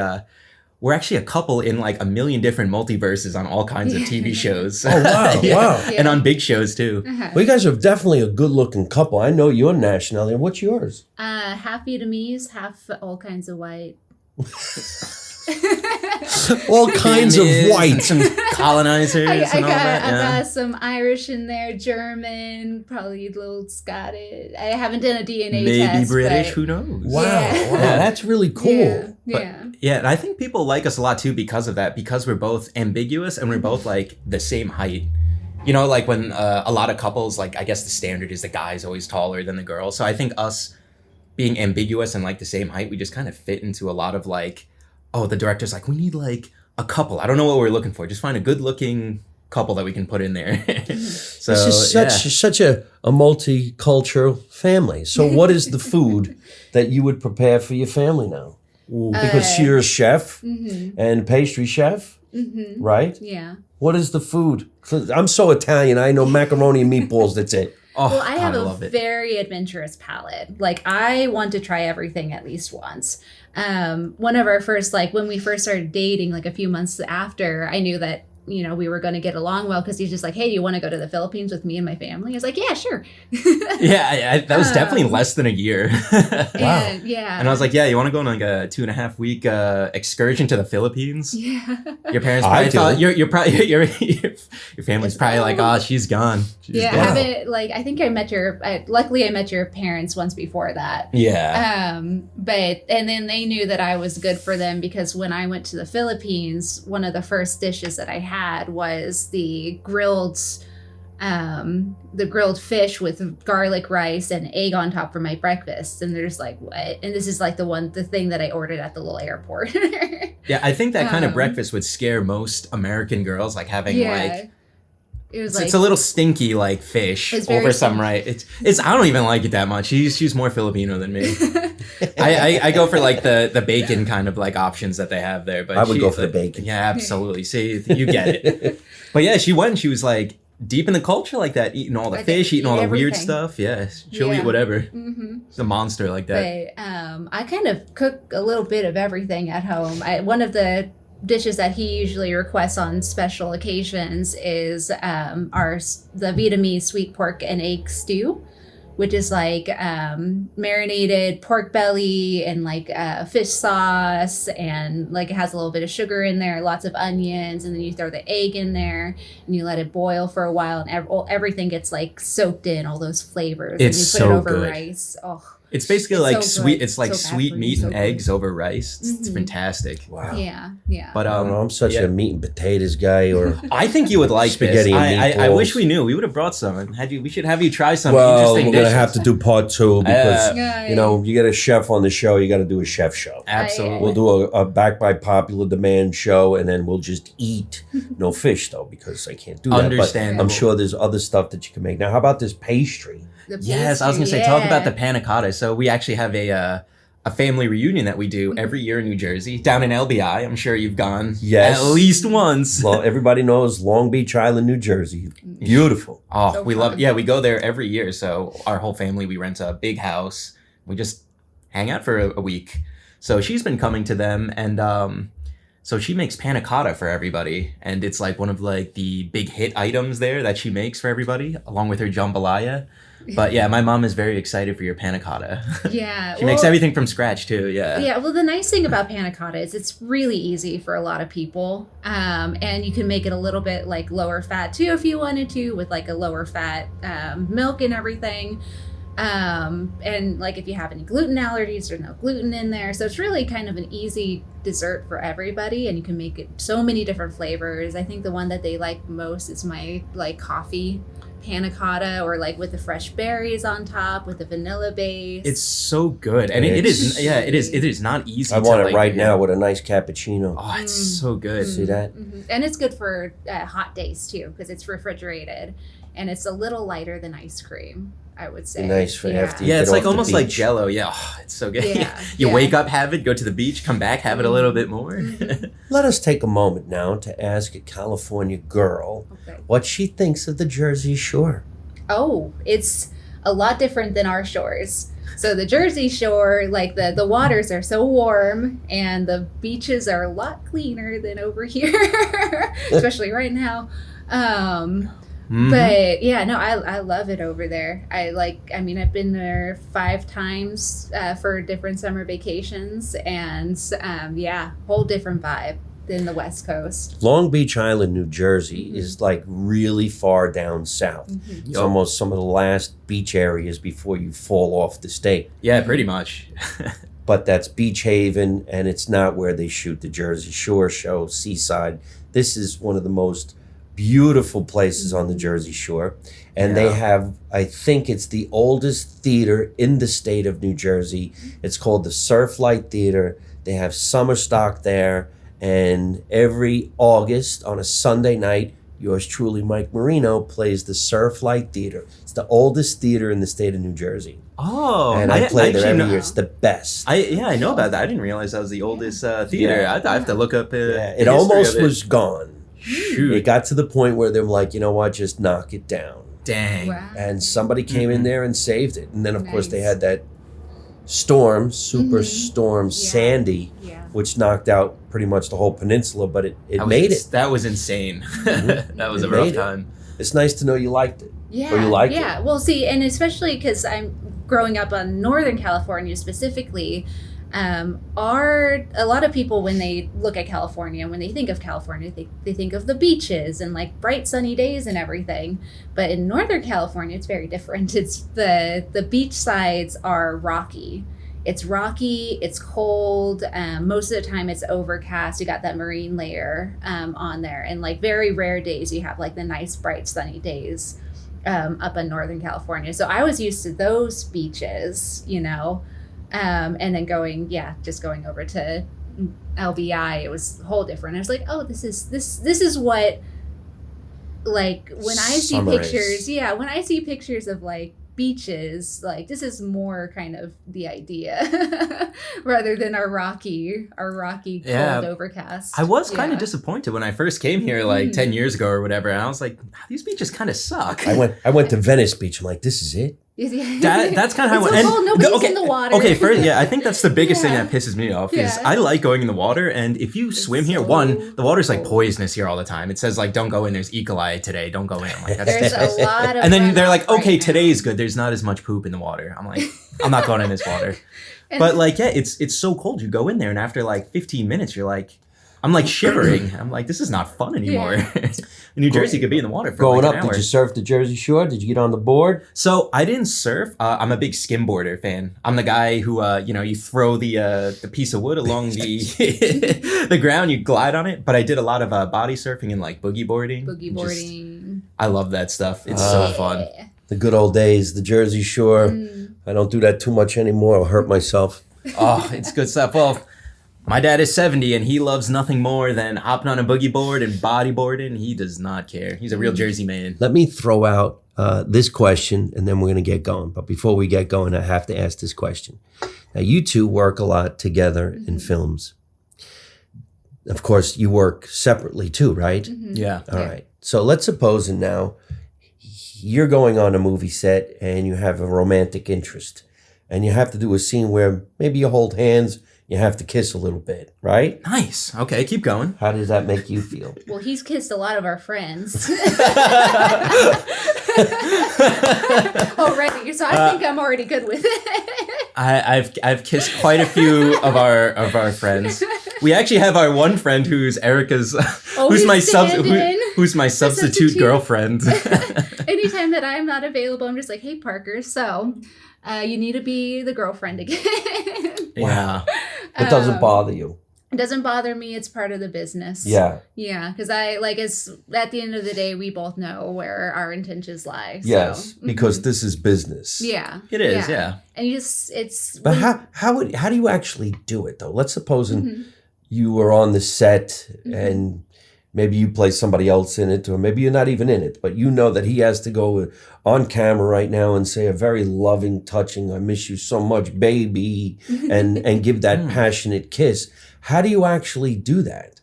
we're actually a couple in like a million different multiverses on all kinds of TV shows. Oh, wow, wow. And on big shows, too. Well, you guys are definitely a good-looking couple. I know your nationality. What's yours? Half Vietnamese, half all kinds of white. All kinds of Vietnamese and white. some colonizers I and all that. I Yeah. got some Irish in there, German, probably a little Scottish. I haven't done a DNA Maybe test. British, but- who knows? Wow, Yeah. wow, that's really cool. Yeah. But- Yeah. Yeah, and I think people like us a lot too because of that, because we're both ambiguous and we're both like the same height. You know, like when a lot of couples, like I guess the standard is the guy's always taller than the girl. So I think us being ambiguous and like the same height, we just kind of fit into a lot of like, oh, the director's like, we need like a couple. I don't know what we're looking for. Just find a good looking couple that we can put in there. So This is such a multicultural family. So what is the food that you would prepare for your family now? Because you're a chef and pastry chef, right? Yeah. What is the food? 'Cause I'm so Italian. I know macaroni and meatballs. That's it. Oh, Well, I have God, a love it. very adventurous palate. Like, I want to try everything at least once. One of our first, like, when we first started dating, like a few months after, I knew that, you know, we were going to get along well because he's just like, hey, you want to go to the Philippines with me and my family? I was like, yeah, sure. Yeah, that was definitely less than a year. And, yeah. And I was like, yeah, you want to go on like a 2.5 week excursion to the Philippines? yeah. Your parents I probably do. thought you're probably your family's probably like, oh, she's gone. She's Yeah, I gone. haven't, like, I think luckily I met your parents once before that. Yeah. But and then they knew that I was good for them because when I went to the Philippines, one of the first dishes that I had was the grilled fish with garlic rice and egg on top for my breakfast. And they're just like, what? And this is like the thing that I ordered at the little airport. Yeah, I think that kind of Um, breakfast would scare most American girls, like having like it was it's a little stinky like fish It's very over some stinky. right. It's I don't even like it that much. She's more Filipino than me. I go for like the bacon kind of like options that they have there. But I would she- go for the like, bacon. Yeah, absolutely. See, you get it. But yeah, she went and she was like deep in the culture like that, eating all the Like, fish, eating all the weird everything. stuff. Yeah, she'll Yeah. eat whatever. Mm-hmm. She's a monster like that. But I kind of cook a little bit of everything at home. One of the dishes that he usually requests on special occasions is the Vietnamese sweet pork and egg stew, which is like marinated pork belly and like fish sauce, and like it has a little bit of sugar in there, lots of onions, and then you throw the egg in there and you let it boil for a while, and everything gets like soaked in all those flavors. It's and you put so it over good. rice. Oh. It's basically It's like so sweet. good. It's like So bad sweet for you, meat so and good. eggs over rice. It's fantastic. Wow. Yeah. But I don't know, I'm such yeah. a meat and potatoes guy, or I think you would like Spaghetti this. and I wish meatballs. we knew. We would have brought some. And we should have you try some well, interesting we're gonna dishes. have to do part 2 because Yeah, you know you get a chef on the show, you got to do a chef show. Absolutely. We'll do a back by popular demand show, and then we'll just eat. No fish though, because I can't do that. But Understandable. I'm sure there's other stuff that you can make. Now, how about this pastry? The Yes, I was gonna pastry, say, talk about the yeah. panna cotta. So we actually have a family reunion that we do every year in New Jersey, down in LBI. I'm sure you've gone Yes. at least once. Well, everybody knows Long Beach Island, New Jersey. Beautiful. Oh, So we fun. love. Yeah, we go there every year. So our whole family, we rent a big house. We just hang out for a week. So she's been coming to them, and so she makes panna cotta for everybody, and it's like one of like the big hit items there that she makes for everybody, along with her jambalaya. But yeah, my mom is very excited for your panna cotta. Yeah. She makes everything from scratch too. Yeah. Yeah, well, the nice thing about panna cotta is it's really easy for a lot of people. And you can make it a little bit like lower fat too if you wanted to, with like a lower fat milk and everything. And like if you have any gluten allergies, there's no gluten in there. So it's really kind of an easy dessert for everybody, and you can make it so many different flavors. I think the one that they like most is my like coffee panna cotta, or like with the fresh berries on top with the vanilla base. It's so good, and it is. Yeah, it is. It is not easy. I to, want it like, right now with a nice cappuccino. Oh, it's so good. See that? And it's good for hot days too, because it's refrigerated, and it's a little lighter than ice cream, I would say. Nice for after you Yeah, get it's like off the almost like beach. Jello. Yeah, oh, it's so good. Yeah, You yeah. wake up, have it, go to the beach, come back, have it a little bit more. Let us take a moment now to ask a California girl Okay. what she thinks of the Jersey Shore. Oh, it's a lot different than our shores. So the Jersey Shore, like the waters are so warm, and the beaches are a lot cleaner than over here, especially right now. Mhm. But yeah, no, I love it over there. I've been there 5 times for different summer vacations, and whole different vibe than the West Coast. Long Beach Island, New Jersey is like really far down south. It's almost some of the last beach areas before you fall off the state. Yeah, pretty much. But that's Beach Haven, and it's not where they shoot the Jersey Shore show, Seaside. This is one of the most beautiful places on the Jersey Shore. And they have, I think it's the oldest theater in the state of New Jersey. It's called the Surflight Theater. They have summer stock there. And every August on a Sunday night, yours truly, Mike Marino, plays the Surflight Theater. It's the oldest theater in the state of New Jersey. Oh, And I play there actually every know- year. It's the best. I know about that. I didn't realize that was the oldest theater. Yeah. I have to look up. It almost was gone. Shoot. It got to the point where they're like, you know what, just knock it down. Dang. Wow. And somebody came in there and saved it. And then, of course, they Nice. had that superstorm Sandy, Yeah. which knocked out pretty much the whole peninsula, but it That was made it. That was insane. That was It a rough made it. time. It's nice to know you liked it. Yeah. Or you like yeah. it. Well, see, and especially because I'm growing up on Northern California specifically, a lot of people, when they look at California, when they think of California, they think of the beaches and like bright sunny days and everything. But in Northern California, it's very different. It's the beach sides are rocky. It's rocky, it's cold. Most of the time it's overcast. You got that marine layer on there. And like very rare days, you have like the nice bright sunny days up in Northern California. So I was used to those beaches, you know, and then just going over to LBI, it was a whole different. I was like, oh, this is what, like when I see Summer is. pictures, when I see pictures of like beaches, like this is more kind of the idea rather than our rocky cold overcast. I was kind of Yeah. disappointed when I first came here like 10 years ago or whatever. And I was like, these beaches kind of suck. I went to Venice Beach. I'm like, this is it? That's kind of how It's I so went. cold, nobody's in the water. Okay, first, I think that's the biggest thing Yeah. that pisses me off is Yeah. I like going in the water, and if you swim here, so the water's like cold. poisonous here all the time. It says like, don't go in. There's E. coli today. Don't go in. I'm like, that's There's disgusting. a lot of And then they're like, runoff okay, right today's now. good. There's not as much poop in the water. I'm like, I'm not going in this water. And- But like, yeah, it's so cold. You go in there, and after like 15 minutes, you're like, I'm like shivering. I'm like, this is not fun anymore. In New Jersey, you could be in the water for Growing like up, an hour. did you surf the Jersey Shore? Did you get on the board? So I didn't surf. I'm a big skimboarder fan. I'm the guy who, you throw the piece of wood along the the ground, you glide on it. But I did a lot of body surfing and like boogie boarding. Boogie boarding. I love that stuff. It's so fun. The good old days, the Jersey Shore. I don't do that too much anymore. I'll hurt myself. Oh, it's good stuff. Well, my dad is 70 and he loves nothing more than hopping on a boogie board and bodyboarding. He does not care. He's a real Jersey man. Let me throw out this question and then we're going to get going. But before we get going, I have to ask this question. Now, you two work a lot together in films. Of course, you work separately too, right? Yeah. All right. So let's suppose now you're going on a movie set and you have a romantic interest and you have to do a scene where maybe you hold hands, you have to kiss a little bit, right? Nice. Okay, keep going. How does that make you feel? Well, he's kissed a lot of our friends already, so I think I'm already good with it. I've kissed quite a few of our friends. We actually have our one friend who's Erica's, who's my substitute girlfriend. Anytime that I'm not available, I'm just like, hey, Parker, so you need to be the girlfriend again. Yeah. It doesn't bother you. It doesn't bother me. It's part of the business. Yeah. Yeah, because it's at the end of the day, we both know where our intentions lie. Yes, So, because this is business. yeah, It is, yeah. And it's. But how do you actually do it though? Let's suppose you were on the set and maybe you play somebody else in it, or maybe you're not even in it, but you know that he has to go on camera right now and say a very loving, touching, I miss you so much, baby, and give that passionate kiss. How do you actually do that?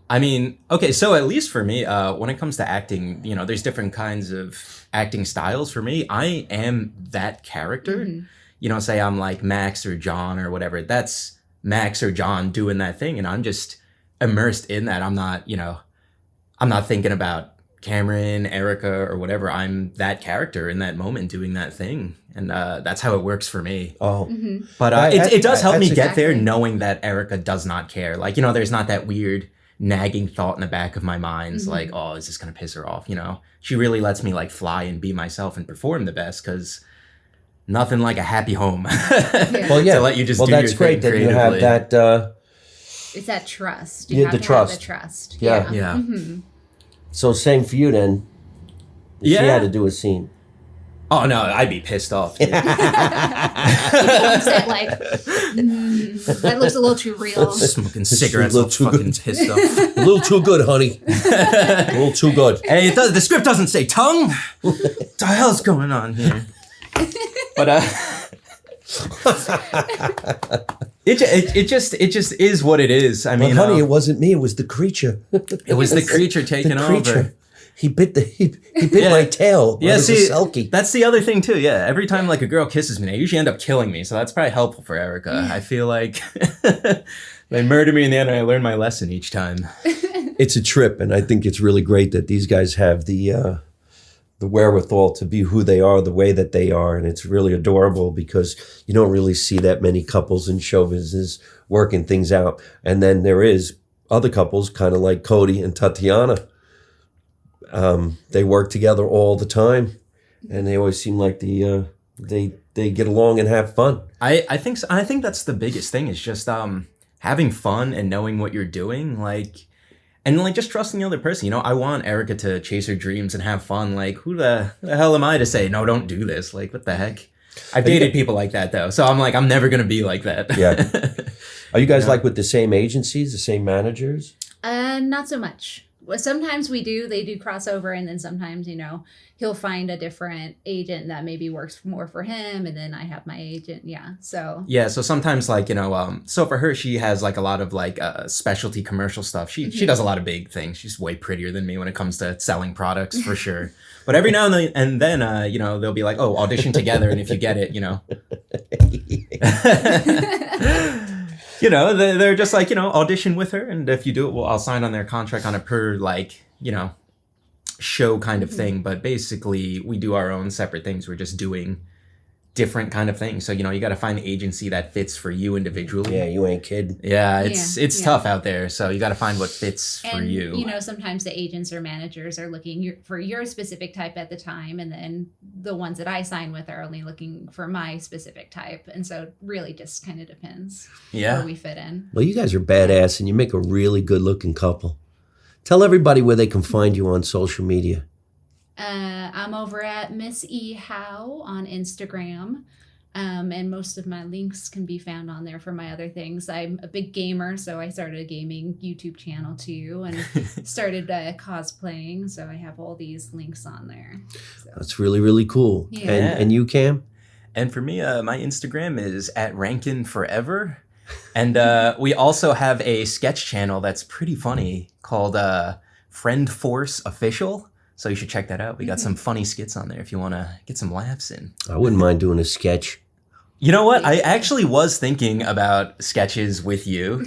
I mean, okay, so at least for me, when it comes to acting, there's different kinds of acting styles. For me, I am that character. Say I'm like Max or John or whatever. That's Max or John doing that thing, and I'm just immersed in that. I'm not thinking about Cameron, Erica, or whatever. I'm that character in that moment doing that thing. And that's how it works for me. Oh, But it does help me get there Exactly. knowing that Erica does not care. Like, there's not that weird nagging thought in the back of my mind. It's like, oh, is this going to piss her off? She really lets me like fly and be myself and perform the best, because nothing like a happy home. well, yeah. To let you just well, do that's your great thing that you have creatively. that. It's that trust. Yeah, have the to trust. have the trust. Yeah. Yeah. So same for you then. If Yeah. She had to do a scene. Oh, no, I'd be pissed off. Dude. Said, like, that looks a little too real. Smoking cigarettes, a little all too fucking good. pissed off. A little too good, honey. A little too good. Hey, the script doesn't say tongue. What the hell's going on here? But it just is what it is. I mean, honey, it wasn't me. It was the creature. it was the creature taking over. He bit my tail. Yeah, It was a see, selkie. that's the other thing too. Yeah, every time like a girl kisses me, they usually end up killing me. So that's probably helpful for Erica. I feel like they murder me in the end, and I learn my lesson each time. It's a trip, and I think it's really great that these guys have the wherewithal to be who they are, the way that they are, and it's really adorable because you don't really see that many couples in show business working things out. And then there is other couples, kind of like Cody and Tatiana. They work together all the time, and they always seem like they get along and have fun. I think so. I think that's the biggest thing is just having fun and knowing what you're doing, and just trusting the other person. I want Erica to chase her dreams and have fun. Like, who the hell am I to say no? Don't do this. Like, what the heck? I've dated people like that though, so I'm like, I'm never gonna be like that. Yeah. Are you guys like with the same agencies, the same managers? Not so much. Well, sometimes they do crossover, and then sometimes, he'll find a different agent that maybe works more for him, and then I have my agent. Yeah. So. Yeah. So sometimes so for her, she has like a lot of specialty commercial stuff. She does a lot of big things. She's way prettier than me when it comes to selling products for sure. But every now and then, they'll be like, oh, audition together. And if you get it, they're just like, audition with her. And if you do it, well, I'll sign on their contract on a per show kind of thing. But basically we do our own separate things. We're just doing different kind of things. So, you know, you got to find the agency that fits for you individually. Yeah, you ain't kidding. Yeah, it's tough out there. So you got to find what fits for you. You know, sometimes the agents or managers are looking for your specific type at the time. And then the ones that I sign with are only looking for my specific type. And so it really just kind of depends where we fit in. Well, you guys are badass and you make a really good looking couple. Tell everybody where they can find you on social media. I'm over at Miss E Hau on Instagram. And most of my links can be found on there for my other things. I'm a big gamer, so I started a gaming YouTube channel too, and started cosplaying. So I have all these links on there. So. That's really, really cool. Yeah. And you, Cam? And for me, my Instagram is @RankinForever. And we also have a sketch channel that's pretty funny called Friend Force Official. So you should check that out. We got some funny skits on there if you want to get some laughs in. I wouldn't mind doing a sketch. You know what? I actually was thinking about sketches with you.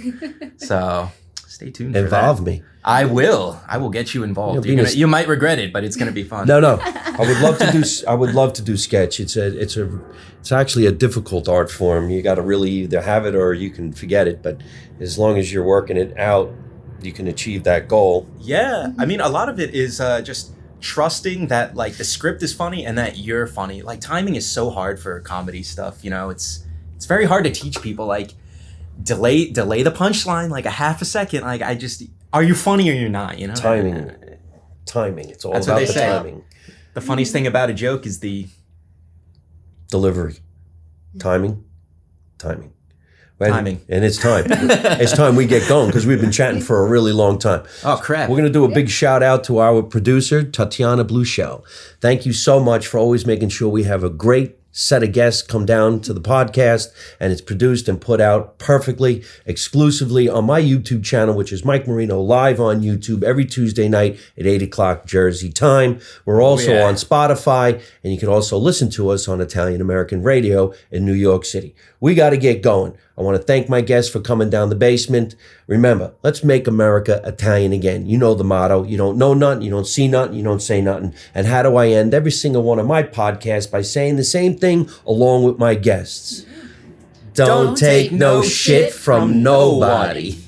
So stay tuned for Involve that. me. I will. I will get you involved. You might regret it, but it's going to be fun. No. I would love to do sketch. It's actually a difficult art form. You got to really either have it or you can forget it. But as long as you're working it out, you can achieve that goal. Yeah. I mean, a lot of it is just trusting that like the script is funny and that you're funny. Like timing is so hard for comedy stuff. You know, it's very hard to teach people like delay the punchline like a half a second. Like are you funny or you're not? You know, Timing. It's all That's about what they the say. timing. The funniest thing about a joke is the Delivery. Timing. Timing. And it's time. It's time we get going because we've been chatting for a really long time. Oh, crap. We're going to do a big shout out to our producer, Tatiana Blueshell. Thank you so much for always making sure we have a great set of guests come down to the podcast, and it's produced and put out perfectly, exclusively on my YouTube channel, which is Mike Marino, live on YouTube every Tuesday night at 8 o'clock Jersey time. We're also on Spotify, and you can also listen to us on Italian American Radio in New York City. We got to get going. I want to thank my guests for coming down the basement. Remember, let's make America Italian again. You know the motto. You don't know nothing, you don't see nothing, you don't say nothing. And how do I end every single one of my podcasts? By saying the same thing along with my guests. Don't take no shit from nobody.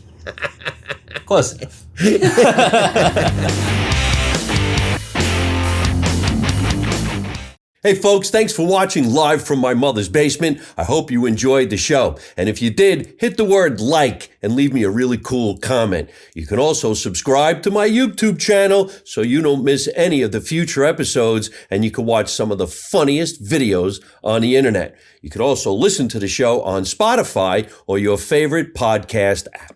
Close enough. Hey folks, thanks for watching live from my mother's basement. I hope you enjoyed the show. And if you did, hit the word like and leave me a really cool comment. You can also subscribe to my YouTube channel so you don't miss any of the future episodes, and you can watch some of the funniest videos on the internet. You can also listen to the show on Spotify or your favorite podcast app.